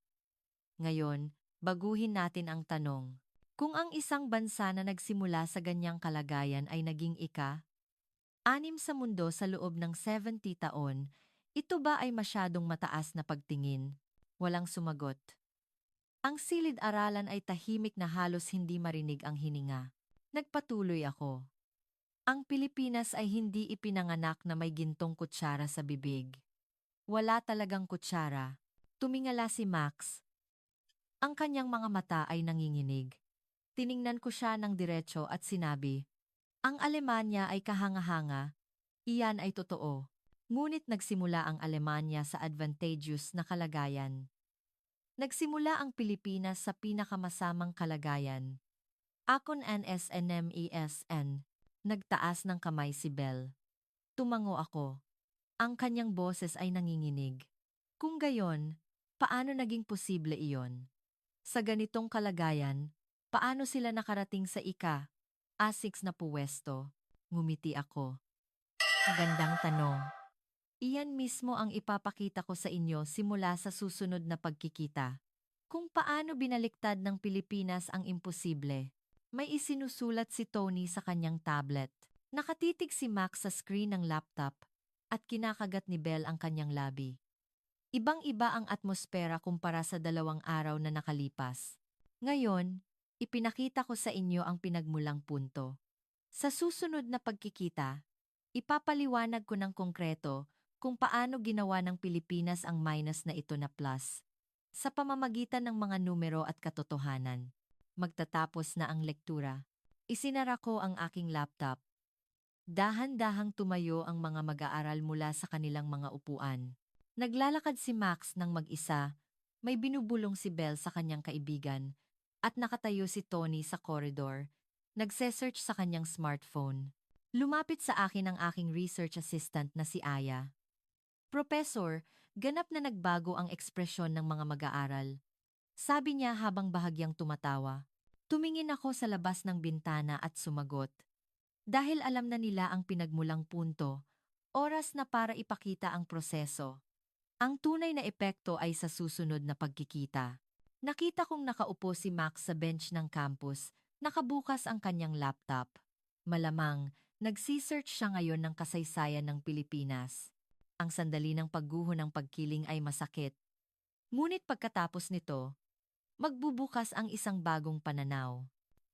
Ngayon, baguhin natin ang tanong. Kung ang isang bansa na nagsimula sa ganyang kalagayan ay naging ika-6 sa mundo sa loob ng 70 taon, ito ba ay masyadong mataas na pagtingin? Walang sumagot. Ang silid-aralan ay tahimik na halos hindi marinig ang hininga. Nagpatuloy ako. Ang Pilipinas ay hindi ipinanganak na may gintong kutsara sa bibig. Wala talagang kutsara. Tumingala si Max. Ang kanyang mga mata ay nanginginig. Tiningnan ko siya ng diretso at sinabi, ang Alemanya ay kahanga-hanga. Iyan ay totoo. Ngunit nagsimula ang Alemanya sa advantageous na kalagayan. Nagsimula ang Pilipinas sa pinakamasamang kalagayan. Akon NSNMESN. Nagtaas ng kamay si Belle. Tumango ako. Ang kanyang boses ay nanginginig. Kung gayon, paano naging posible iyon? Sa ganitong kalagayan, paano sila nakarating sa ika-6 na puwesto? Ngumiti ako. Magandang tanong. Iyan mismo ang ipapakita ko sa inyo simula sa susunod na pagkikita. Kung paano binaliktad ng Pilipinas ang imposible. May isinusulat si Tony sa kanyang tablet. Nakatitig si Max sa screen ng laptop. at kinakagat ni Belle ang kanyang labi. Ibang-iba ang atmosfera kumpara sa 2 araw na nakalipas. Ngayon, ipinakita ko sa inyo ang pinagmulang punto. Sa susunod na pagkikita, ipapaliwanag ko ng konkreto kung paano ginawa ng Pilipinas ang minus na ito na plus. Sa pamamagitan ng mga numero at katotohanan. Magtatapos na ang lektura. Isinara ko ang aking laptop. Dahan-dahang tumayo ang mga mag-aaral mula sa kanilang mga upuan. Naglalakad si Max ng mag-isa, may binubulong si Belle sa kanyang kaibigan, at nakatayo si Tony sa koridor, nagse-search sa kanyang smartphone. Lumapit sa akin ang aking research assistant na si Aya. Professor, ganap na nagbago ang ekspresyon ng mga mag-aaral. Sabi niya habang bahagyang tumatawa. Tumingin ako sa labas ng bintana at sumagot. Dahil alam na nila ang pinagmulang punto, oras na para ipakita ang proseso. Ang tunay na epekto ay sa susunod na pagkikita. Nakita kong nakaupo si Max sa bench ng campus, nakabukas ang kanyang laptop. Malamang, nagsisearch siya ngayon ng kasaysayan ng Pilipinas. Ang sandali ng pagguho ng pagkiling ay masakit. Ngunit pagkatapos nito, magbubukas ang isang bagong pananaw.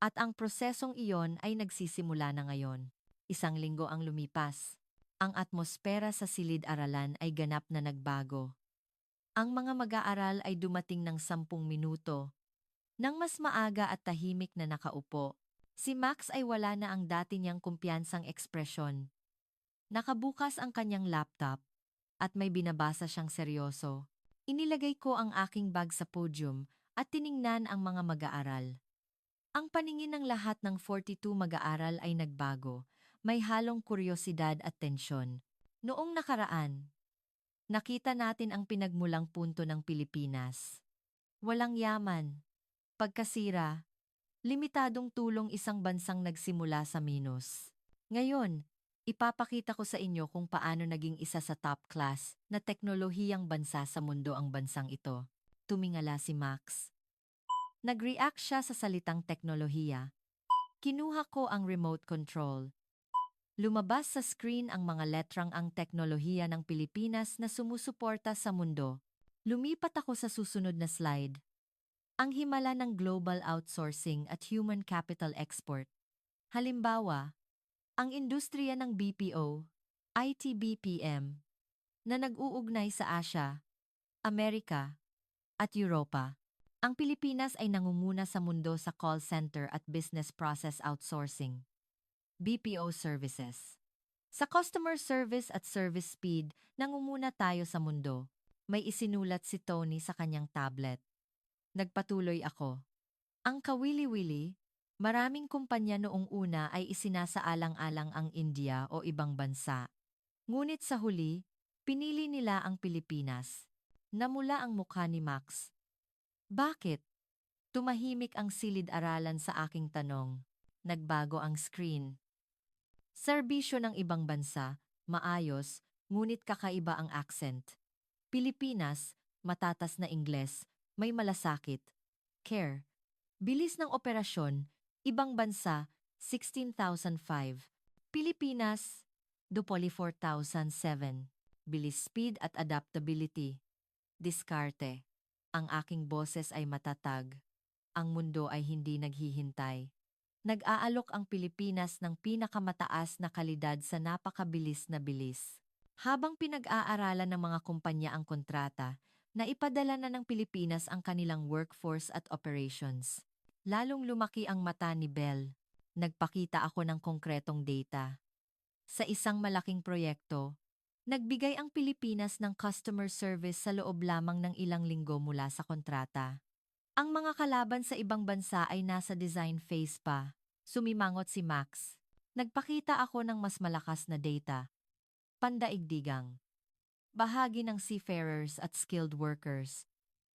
At ang prosesong iyon ay nagsisimula na ngayon. 1 linggo ang lumipas. Ang atmosfera sa silid-aralan ay ganap na nagbago. Ang mga mag-aaral ay dumating ng 10 minuto. Nang mas maaga at tahimik na nakaupo, si Max ay wala na ang dati niyang kumpiyansang ekspresyon. Nakabukas ang kanyang laptop at may binabasa siyang seryoso. Inilagay ko ang aking bag sa podium at tiningnan ang mga mag-aaral. Ang paningin ng lahat ng 42 mag-aaral ay nagbago, may halong kuryosidad at tensyon. Noong nakaraan, nakita natin ang pinagmulang punto ng Pilipinas. Walang yaman, pagkasira, limitadong tulong isang bansang nagsimula sa minus. Ngayon, ipapakita ko sa inyo kung paano naging isa sa top class na teknolohiyang bansa sa mundo ang bansang ito. Tumingala si Max. Nag-react siya sa salitang teknolohiya. Kinuha ko ang remote control. Lumabas sa screen ang mga letrang ang teknolohiya ng Pilipinas na sumusuporta sa mundo. Lumipat ako sa susunod na slide. Ang himala ng global outsourcing at human capital export. Halimbawa, ang industriya ng BPO, IT-BPM, na nag-uugnay sa Asia, Amerika, at Europa. Ang Pilipinas ay nangunguna sa mundo sa call center at business process outsourcing, BPO services. Sa customer service at service speed, nangunguna tayo sa mundo. May isinulat si Tony sa kanyang tablet. Nagpatuloy ako. Ang kawili-wili, maraming kumpanya noong una ay isinasaalang-alang ang India o ibang bansa. Ngunit sa huli, pinili nila ang Pilipinas. Namula ang mukha ni Max. Bakit? Tumahimik ang silid-aralan sa aking tanong. Nagbago ang screen. Serbisyo ng ibang bansa, maayos, ngunit kakaiba ang accent. Pilipinas, matatas na Ingles, may malasakit. Care. Bilis ng operasyon, ibang bansa, 16,005. Pilipinas, 24,007. Bilis speed at adaptability. Diskarte. Ang aking boses ay matatag. Ang mundo ay hindi naghihintay. Nag-aalok ang Pilipinas ng pinakamataas na kalidad sa napakabilis na bilis. Habang pinag-aaralan ng mga kumpanya ang kontrata, naipadala na ng Pilipinas ang kanilang workforce at operations. Lalong lumaki ang mata ni Belle. Nagpakita ako ng konkretong data. Sa isang malaking proyekto, nagbigay ang Pilipinas ng customer service sa loob lamang ng ilang linggo mula sa kontrata. Ang mga kalaban sa ibang bansa ay nasa design phase pa. Sumimangot si Max. Nagpakita ako ng mas malakas na data. Pandaigdigang. Bahagi ng seafarers at skilled workers.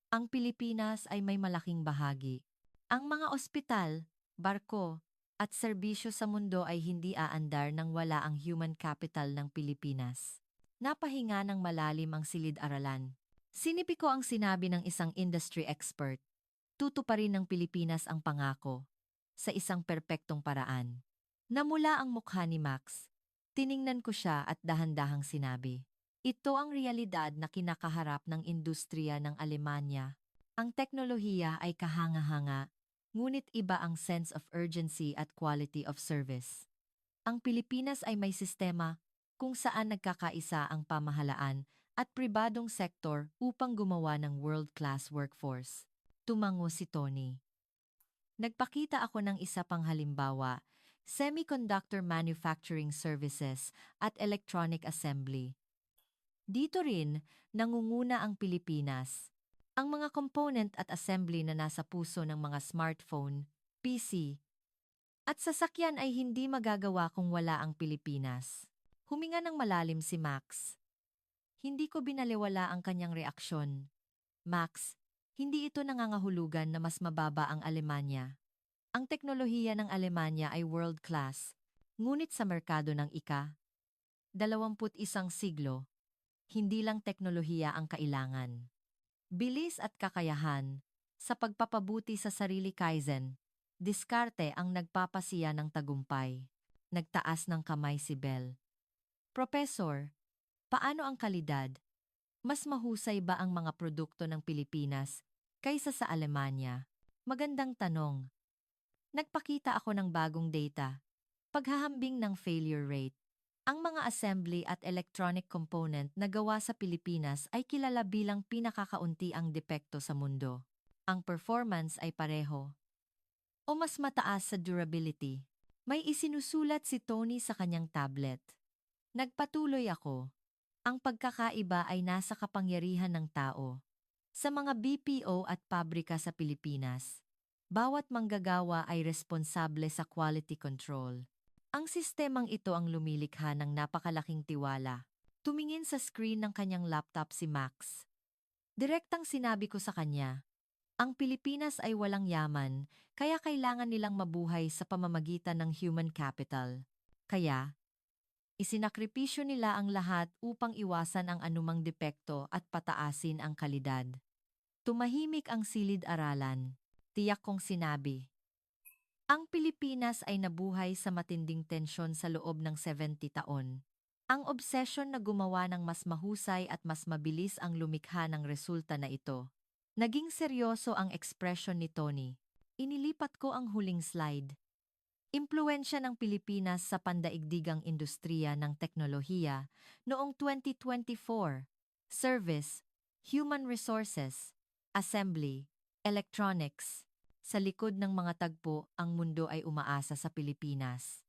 Ang Pilipinas ay may malaking bahagi. Ang mga ospital, barko, at serbisyo sa mundo ay hindi aandar nang wala ang human capital ng Pilipinas. Napahinga ng malalim ang silid-aralan. Sinipi ko ang sinabi ng isang industry expert. Tutuparin ng Pilipinas ang pangako sa isang perpektong paraan. Namula ang mukha ni Max. Tiningnan ko siya at dahan-dahang sinabi, ito ang realidad na kinakaharap ng industriya ng Alemanya. Ang teknolohiya ay kahanga-hanga, ngunit iba ang sense of urgency at quality of service. Ang Pilipinas ay may sistema kung saan nagkakaisa ang pamahalaan at pribadong sektor upang gumawa ng world-class workforce. Tumango si Tony. Nagpakita ako ng isa pang halimbawa, semiconductor manufacturing services at electronic assembly. Dito rin, nangunguna ang Pilipinas. Ang mga component at assembly na nasa puso ng mga smartphone, PC, at sasakyan ay hindi magagawa kung wala ang Pilipinas. Huminga ng malalim si Max. Hindi ko binaliwala ang kanyang reaksyon. Max, hindi ito nangangahulugan na mas mababa ang Alemanya. Ang teknolohiya ng Alemanya ay world-class, ngunit sa merkado ng ika-21 siglo, hindi lang teknolohiya ang kailangan. Bilis at kakayahan, sa pagpapabuti sa sarili kaizen, diskarte ang nagpapasiya ng tagumpay. Nagtaas ng kamay si Bell. Professor, paano ang kalidad? Mas mahusay ba ang mga produkto ng Pilipinas kaysa sa Alemanya? Magandang tanong. Nagpakita ako ng bagong data. Paghahambing ng failure rate. Ang mga assembly at electronic component na gawa sa Pilipinas ay kilala bilang pinakakaunti ang depekto sa mundo. Ang performance ay pareho o mas mataas sa durability. May isinusulat si Tony sa kanyang tablet. Nagpatuloy ako. Ang pagkakaiba ay nasa kapangyarihan ng tao. Sa mga BPO at pabrika sa Pilipinas, bawat manggagawa ay responsable sa quality control. Ang sistemang ito ang lumilikha ng napakalaking tiwala. Tumingin sa screen ng kanyang laptop si Max. Direktang sinabi ko sa kanya, ang Pilipinas ay walang yaman, kaya kailangan nilang mabuhay sa pamamagitan ng human capital. Kaya, isinakripisyo nila ang lahat upang iwasan ang anumang depekto at pataasin ang kalidad. Tumahimik ang silid-aralan. Tiyak kong sinabi. Ang Pilipinas ay nabuhay sa matinding tensyon sa loob ng 70 taon. Ang obsesyon na gumawa ng mas mahusay at mas mabilis ang lumikha ng resulta na ito. Naging seryoso ang ekspresyon ni Tony. Inilipat ko ang huling slide. Impluwensya ng Pilipinas sa pandaigdigang industriya ng teknolohiya noong 2024. Service, human resources, assembly, electronics. Sa likod ng mga tagpo, ang mundo ay umaasa sa Pilipinas.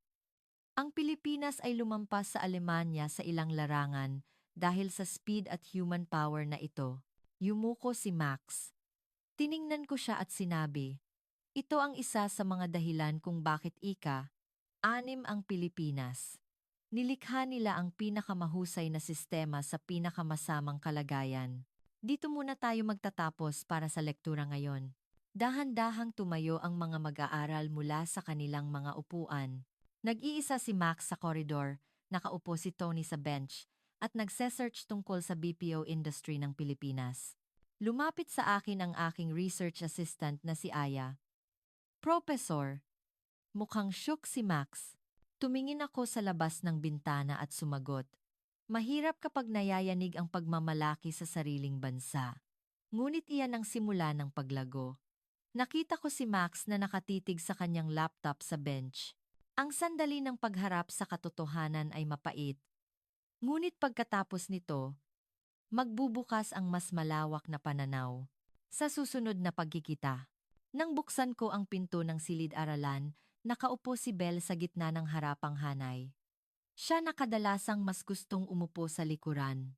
Ang Pilipinas ay lumampas sa Alemanya sa ilang larangan dahil sa speed at human power na ito. Yumuko si Max. Tiningnan ko siya at sinabi, ito ang isa sa mga dahilan kung bakit ika-6 ang Pilipinas. Nilikha nila ang pinakamahusay na sistema sa pinakamasamang kalagayan. Dito muna tayo magtatapos para sa lektura ngayon. Dahan-dahang tumayo ang mga mag-aaral mula sa kanilang mga upuan. Nag-iisa si Max sa koridor, nakaupo si Tony sa bench, at nagse-search tungkol sa BPO industry ng Pilipinas. Lumapit sa akin ang aking research assistant na si Aya. Professor, mukhang shook si Max. Tumingin ako sa labas ng bintana at sumagot. Mahirap kapag nayayanig ang pagmamalaki sa sariling bansa. Ngunit iyan ang simula ng paglago. Nakita ko si Max na nakatitig sa kanyang laptop sa bench. Ang sandali ng pagharap sa katotohanan ay mapait. Ngunit pagkatapos nito, magbubukas ang mas malawak na pananaw. Sa susunod na pagkikita, nang buksan ko ang pinto ng silid-aralan, nakaupo si Belle sa gitna ng harapang hanay. Siya na kadalasang mas gustong umupo sa likuran.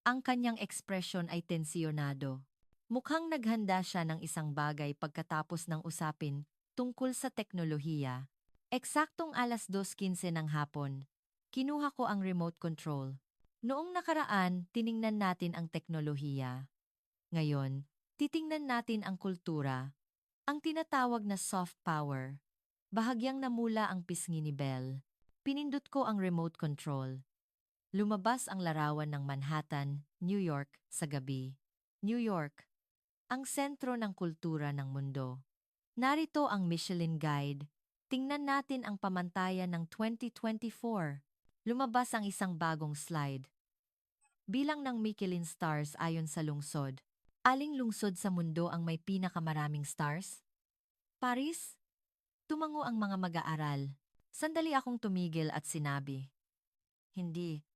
Ang kanyang ekspresyon ay tensyonado. Mukhang naghanda siya ng isang bagay pagkatapos ng usapin tungkol sa teknolohiya. Eksaktong 2:15 ng hapon, kinuha ko ang remote control. Noong nakaraan, tiningnan natin ang teknolohiya. Ngayon, titingnan natin ang kultura, ang tinatawag na soft power. Bahagyang namula ang pisngi ni Belle. Pinindot ko ang remote control. Lumabas ang larawan ng Manhattan, New York, sa gabi. New York, ang sentro ng kultura ng mundo. Narito ang Michelin Guide. Tingnan natin ang pamantayan ng 2024. Lumabas ang isang bagong slide. Bilang ng Michelin stars ayon sa lungsod. Aling lungsod sa mundo ang may pinakamaraming stars? Paris? Tumango ang mga mag-aaral. Sandali akong tumigil at sinabi, hindi,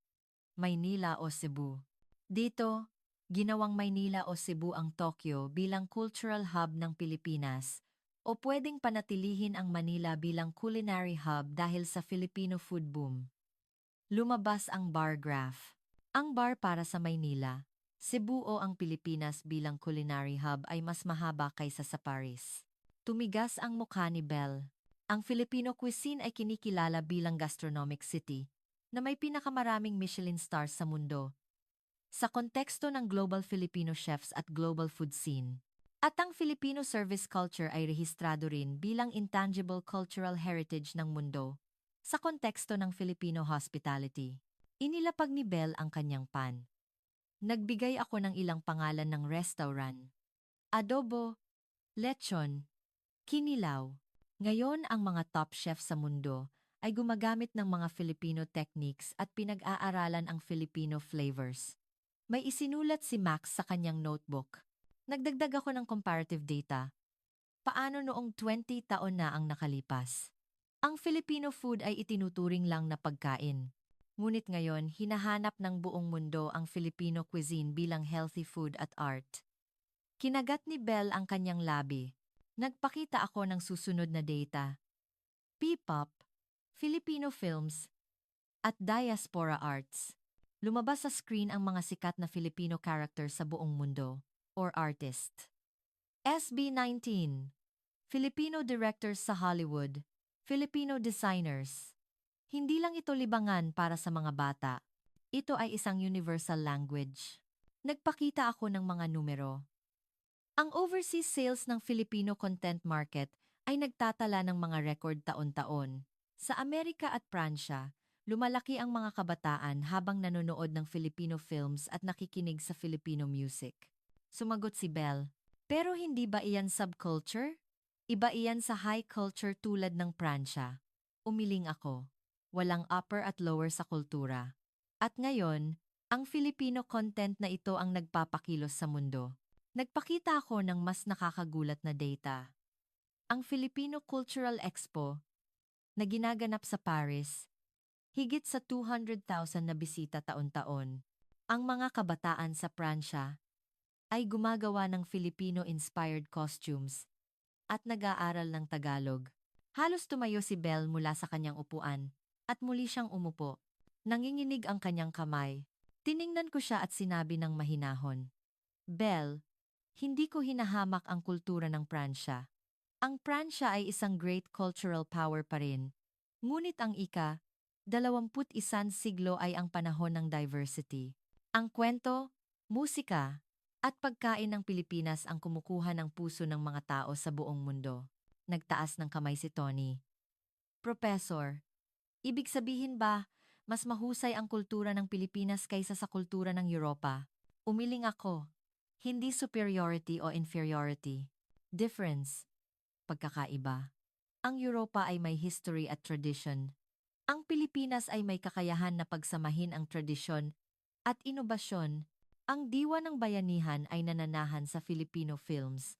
Maynila o Cebu. Dito, ginawang Maynila o Cebu ang Tokyo bilang cultural hub ng Pilipinas o pwedeng panatilihin ang Manila bilang culinary hub dahil sa Filipino food boom. Lumabas ang bar graph. Ang bar para sa Maynila, Cebu o ang Pilipinas bilang culinary hub ay mas mahaba kaysa sa Paris. Tumigas ang mukha ni Belle. Ang Filipino cuisine ay kinikilala bilang gastronomic city na may pinakamaraming Michelin stars sa mundo. Sa konteksto ng global Filipino chefs at global food scene. At ang Filipino service culture ay rehistrado rin bilang intangible cultural heritage ng mundo. Sa konteksto ng Filipino hospitality, inilapag ni Belle ang kanyang pan. Nagbigay ako ng ilang pangalan ng restaurant. Adobo, lechon, kinilaw. Ngayon ang mga top chef sa mundo ay gumagamit ng mga Filipino techniques at pinag-aaralan ang Filipino flavors. May isinulat si Max sa kanyang notebook. Nagdagdag ako ng comparative data. Paano noong 20 taon na ang nakalipas? Ang Filipino food ay itinuturing lang na pagkain. Ngunit ngayon, hinahanap ng buong mundo ang Filipino cuisine bilang healthy food at art. Kinagat ni Belle ang kanyang labi. Nagpakita ako ng susunod na data. P-pop, Filipino films, at diaspora arts. Lumabas sa screen ang mga sikat na Filipino character sa buong mundo, or artist. SB19, Filipino directors sa Hollywood, Filipino designers. Hindi lang ito libangan para sa mga bata. Ito ay isang universal language. Nagpakita ako ng mga numero. Ang overseas sales ng Filipino content market ay nagtatala ng mga record taon-taon. Sa Amerika at Pransya, lumalaki ang mga kabataan habang nanonood ng Filipino films at nakikinig sa Filipino music. Sumagot si Belle, pero hindi ba iyan subculture? Iba iyan sa high culture tulad ng Pransya. Umiling ako. Walang upper at lower sa kultura. At ngayon, ang Filipino content na ito ang nagpapakilos sa mundo. Nagpakita ako ng mas nakakagulat na data. Ang Filipino Cultural Expo, na ginaganap sa Paris, higit sa 200,000 na bisita taon-taon. Ang mga kabataan sa Pransya ay gumagawa ng Filipino-inspired costumes at nag-aaral ng Tagalog. Halos tumayo si Belle mula sa kanyang upuan at muli siyang umupo. Nanginginig ang kanyang kamay. Tiningnan ko siya at sinabi ng mahinahon, Belle, hindi ko hinahamak ang kultura ng Pransya. Ang Pransya ay isang great cultural power pa rin. Ngunit ang ika-21 siglo ay ang panahon ng diversity. Ang kwento, musika, at pagkain ng Pilipinas ang kumukuha ng puso ng mga tao sa buong mundo. Nagtaas ng kamay si Tony. Professor, ibig sabihin ba, mas mahusay ang kultura ng Pilipinas kaysa sa kultura ng Europa? Umiling ako. Hindi superiority o inferiority. Difference. Pagkakaiba. Ang Europa ay may history at tradition. Ang Pilipinas ay may kakayahan na pagsamahin ang tradisyon at inobasyon. Ang diwa ng bayanihan ay nananahan sa Filipino films.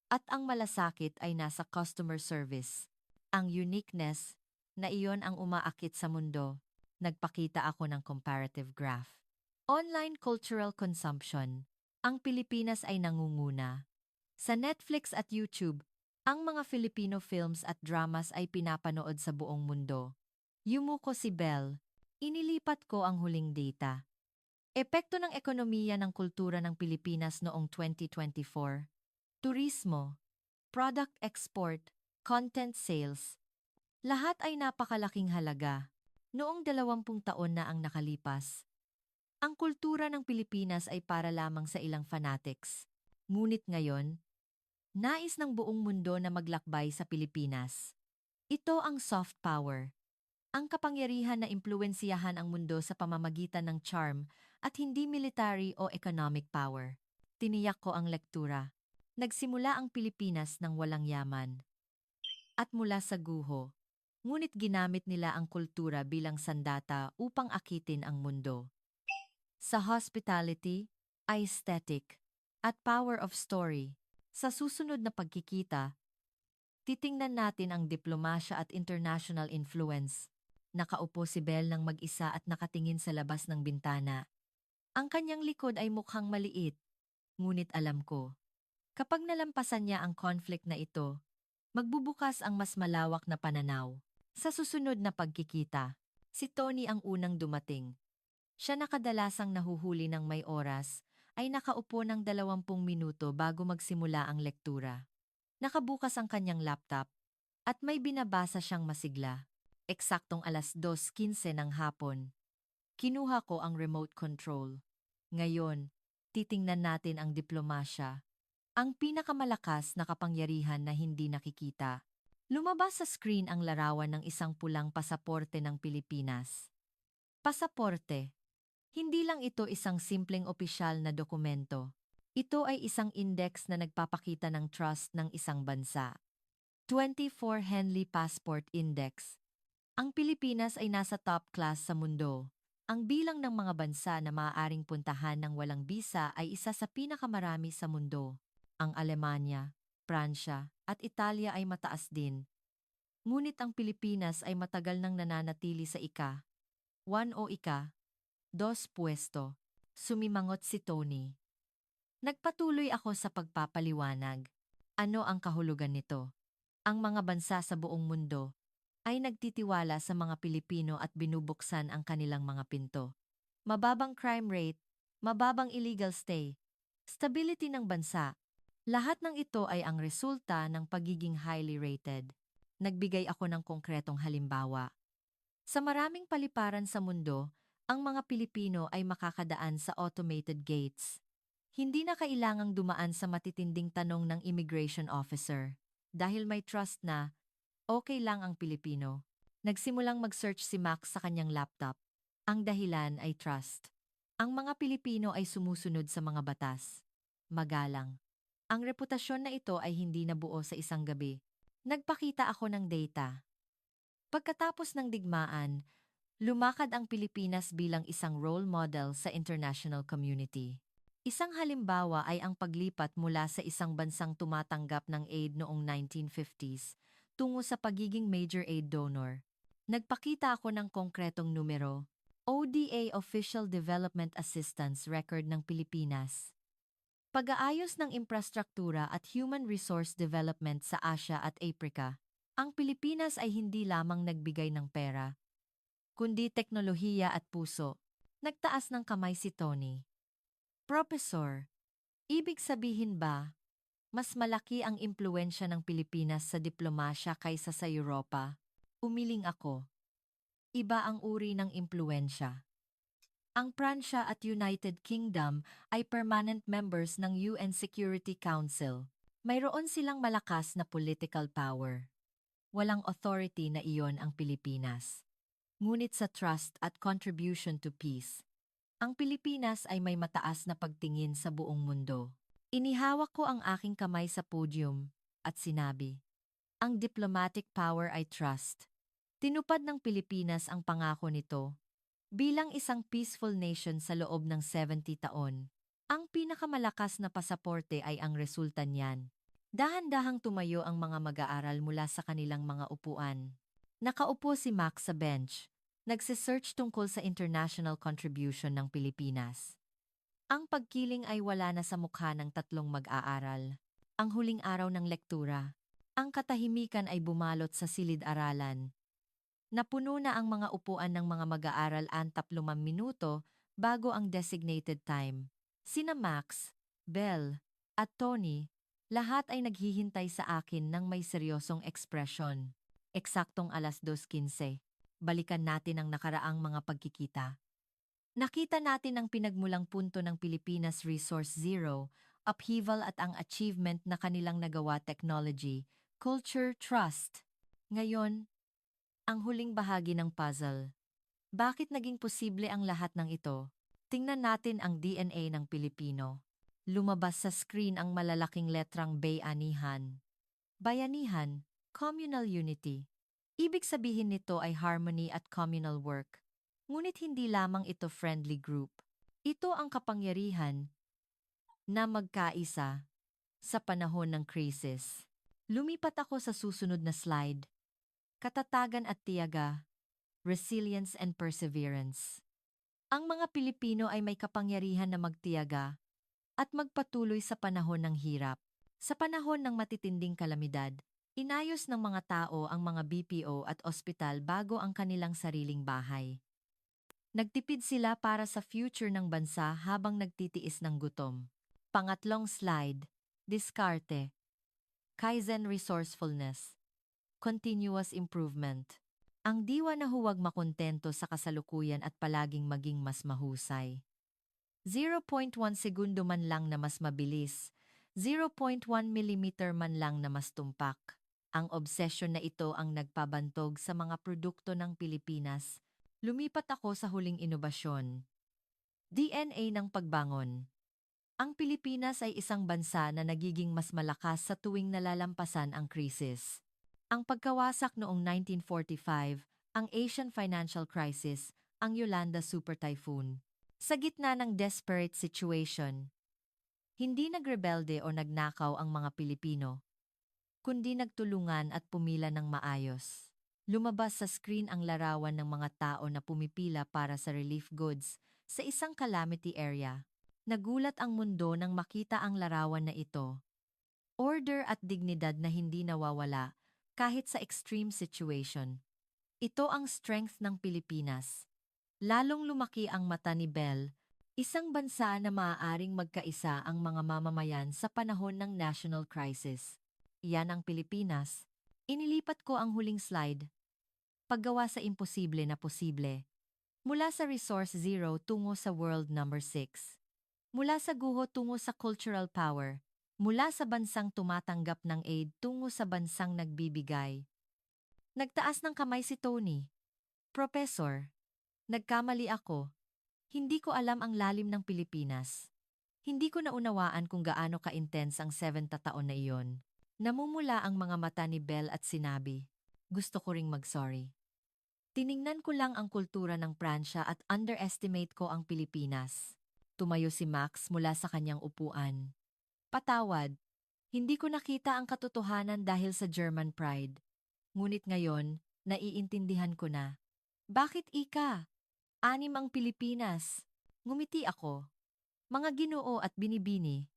At ang malasakit ay nasa customer service. Ang uniqueness na iyon ang umaakit sa mundo. Nagpakita ako ng comparative graph. Online cultural consumption. Ang Pilipinas ay nangunguna. Sa Netflix at YouTube, ang mga Filipino films at dramas ay pinapanood sa buong mundo. Yumuko si Belle. Inilipat ko ang huling data. Epekto ng ekonomiya ng kultura ng Pilipinas noong 2024. Turismo, product export, content sales. Lahat ay napakalaking halaga. Noong 20 taon na ang nakalipas. Ang kultura ng Pilipinas ay para lamang sa ilang fanatics. Ngunit ngayon, nais ng buong mundo na maglakbay sa Pilipinas. Ito ang soft power. Ang kapangyarihan na impluwensiyahan ang mundo sa pamamagitan ng charm at hindi military o economic power. Tiniyak ko ang lektura. Nagsimula ang Pilipinas ng walang yaman. At mula sa guho, ngunit ginamit nila ang kultura bilang sandata upang akitin ang mundo. Sa hospitality, aesthetic, at power of story, sa susunod na pagkikita, titingnan natin ang diplomasya at international influence. Nakaupo si Belle ng mag-isa at nakatingin sa labas ng bintana. Ang kanyang likod ay mukhang maliit, ngunit alam ko, kapag nalampasan niya ang conflict na ito, magbubukas ang mas malawak na pananaw. Sa susunod na pagkikita, si Tony ang unang dumating. Siya na kadalasang nahuhuli ng may oras, ay nakaupo ng 20 minuto bago magsimula ang lektura. Nakabukas ang kanyang laptop, at may binabasa siyang masigla. Eksaktong alas 2:15 ng hapon. Kinuha ko ang remote control. Ngayon, titingnan natin ang diplomasya. Ang pinakamalakas na kapangyarihan na hindi nakikita. Lumabas sa screen ang larawan ng isang pulang pasaporte ng Pilipinas. Pasaporte. Hindi lang ito isang simpleng opisyal na dokumento. Ito ay isang index na nagpapakita ng trust ng isang bansa. 24 Henley Passport Index. Ang Pilipinas ay nasa top class sa mundo. Ang bilang ng mga bansa na maaaring puntahan ng walang bisa ay isa sa pinakamarami sa mundo. Ang Alemanya, Pransya, at Italia ay mataas din. Ngunit ang Pilipinas ay matagal nang nananatili sa ika-1 o ika-2 pwesto. Sumimangot si Tony. Nagpatuloy ako sa pagpapaliwanag. Ano ang kahulugan nito? Ang mga bansa sa buong mundo ay nagtitiwala sa mga Pilipino at binubuksan ang kanilang mga pinto. Mababang crime rate, mababang illegal stay, stability ng bansa. Lahat ng ito ay ang resulta ng pagiging highly rated. Nagbigay ako ng konkretong halimbawa. Sa maraming paliparan sa mundo, ang mga Pilipino ay makakadaan sa automated gates. Hindi na kailangang dumaan sa matitinding tanong ng immigration officer. Dahil may trust na, okay lang ang Pilipino. Nagsimulang mag-search si Max sa kanyang laptop. Ang dahilan ay trust. Ang mga Pilipino ay sumusunod sa mga batas. Magalang. Ang reputasyon na ito ay hindi nabuo sa isang gabi. Nagpakita ako ng data. Pagkatapos ng digmaan, lumakad ang Pilipinas bilang isang role model sa international community. Isang halimbawa ay ang paglipat mula sa isang bansang tumatanggap ng aid noong 1950s tungo sa pagiging major aid donor. Nagpakita ako ng konkretong numero, ODA Official Development Assistance Record ng Pilipinas. Pag-aayos ng infrastruktura at human resource development sa Asia at Africa. Ang Pilipinas ay hindi lamang nagbigay ng pera, kundi teknolohiya at puso. Nagtaas ng kamay si Tony. Professor, ibig sabihin ba, mas malaki ang impluensya ng Pilipinas sa diplomasya kaysa sa Europa? Umiling ako. Iba ang uri ng impluensya. Ang Pransya at United Kingdom ay permanent members ng UN Security Council. Mayroon silang malakas na political power. Walang authority na iyon ang Pilipinas. Ngunit sa trust at contribution to peace, ang Pilipinas ay may mataas na pagtingin sa buong mundo. Inihawak ko ang aking kamay sa podium at sinabi, ang diplomatic power ay trust. Tinupad ng Pilipinas ang pangako nito bilang isang peaceful nation sa loob ng 70 taon. Ang pinakamalakas na pasaporte ay ang resulta niyan. Dahan-dahang tumayo ang mga mag-aaral mula sa kanilang mga upuan. Nakaupo si Max sa bench. Nagsisearch tungkol sa international contribution ng Pilipinas. Ang pagkiling ay wala na sa mukha ng tatlong mag-aaral. Ang huling araw ng lektura. Ang katahimikan ay bumalot sa silid-aralan. Napuno na ang mga upuan ng mga mag-aaral 60 minuto bago ang designated time. Sina Max, Belle, at Tony, lahat ay naghihintay sa akin ng may seryosong ekspresyon. Eksaktong alas 2:15. Balikan natin ang nakaraang mga pagkikita. Nakita natin ang pinagmulang punto ng Pilipinas Resource Zero, upheaval at ang achievement na kanilang nagawa technology, culture, trust. Ngayon, ang huling bahagi ng puzzle. Bakit naging posible ang lahat ng ito? Tingnan natin ang DNA ng Pilipino. Lumabas sa screen ang malalaking letrang Bayanihan. Bayanihan, communal unity. Ibig sabihin nito ay harmony at communal work. Ngunit hindi lamang ito friendly group. Ito ang kapangyarihan na magkaisa sa panahon ng krisis. Lumipat ako sa susunod na slide. Katatagan at tiyaga, resilience and perseverance. Ang mga Pilipino ay may kapangyarihan na magtiyaga at magpatuloy sa panahon ng hirap. Sa panahon ng matitinding kalamidad, inayos ng mga tao ang mga BPO at ospital bago ang kanilang sariling bahay. Nagtipid sila para sa future ng bansa habang nagtitiis ng gutom. Pangatlong slide, diskarte, Kaizen resourcefulness, continuous improvement. Ang diwa na huwag makontento sa kasalukuyan at palaging maging mas mahusay. 0.1 segundo man lang na mas mabilis, 0.1 millimeter man lang na mas tumpak. Ang obsesyon na ito ang nagpabantog sa mga produkto ng Pilipinas. Lumipat ako sa huling inobasyon. DNA ng pagbangon. Ang Pilipinas ay isang bansa na nagiging mas malakas sa tuwing nalalampasan ang krisis. Ang pagkawasak noong 1945, ang Asian Financial Crisis, ang Yolanda Super Typhoon. Sa gitna ng desperate situation, hindi nagrebelde o nagnakaw ang mga Pilipino, kundi nagtulungan at pumila ng maayos. Lumabas sa screen ang larawan ng mga tao na pumipila para sa relief goods sa isang calamity area. Nagulat ang mundo nang makita ang larawan na ito. Order at dignidad na hindi nawawala kahit sa extreme situation. Ito ang strength ng Pilipinas. Lalong lumaki ang mata ni Belle, isang bansa na maaaring magkaisa ang mga mamamayan sa panahon ng national crisis. Iyan ang Pilipinas. Inilipat ko ang huling slide. Paggawa sa imposible na posible. Mula sa Resource Zero tungo sa World Number 6. Mula sa guho tungo sa cultural power. Mula sa bansang tumatanggap ng aid tungo sa bansang nagbibigay. Nagtaas ng kamay si Tony. Professor, nagkamali ako. Hindi ko alam ang lalim ng Pilipinas. Hindi ko naunawaan kung gaano ka-intense ang 70 taon na iyon. Namumula ang mga mata ni Belle at sinabi, gusto ko ring mag-sorry. Tiningnan ko lang ang kultura ng Pransya at underestimate ko ang Pilipinas. Tumayo si Max mula sa kanyang upuan. Patawad, hindi ko nakita ang katotohanan dahil sa German pride. Ngunit ngayon, naiintindihan ko na. Bakit ika? 6 ang Pilipinas. Ngumiti ako. Mga Ginoo at binibini.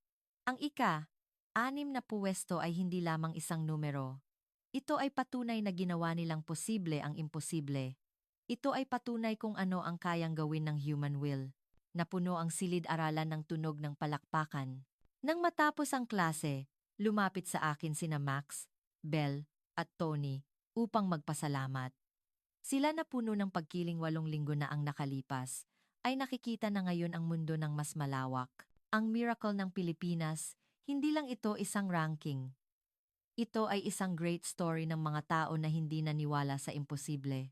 Ang ika, 6 na puwesto ay hindi lamang isang numero. Ito ay patunay na ginawa nilang posible ang imposible. Ito ay patunay kung ano ang kayang gawin ng human will. Napuno ang silid-aralan ng tunog ng palakpakan. Nang matapos ang klase, lumapit sa akin sina Max, Belle, at Tony upang magpasalamat. Sila na puno ng pagkiling 8 linggo na ang nakalipas, ay nakikita na ngayon ang mundo ng mas malawak. Ang miracle ng Pilipinas, hindi lang ito isang ranking. Ito ay isang great story ng mga tao na hindi naniwala sa imposible.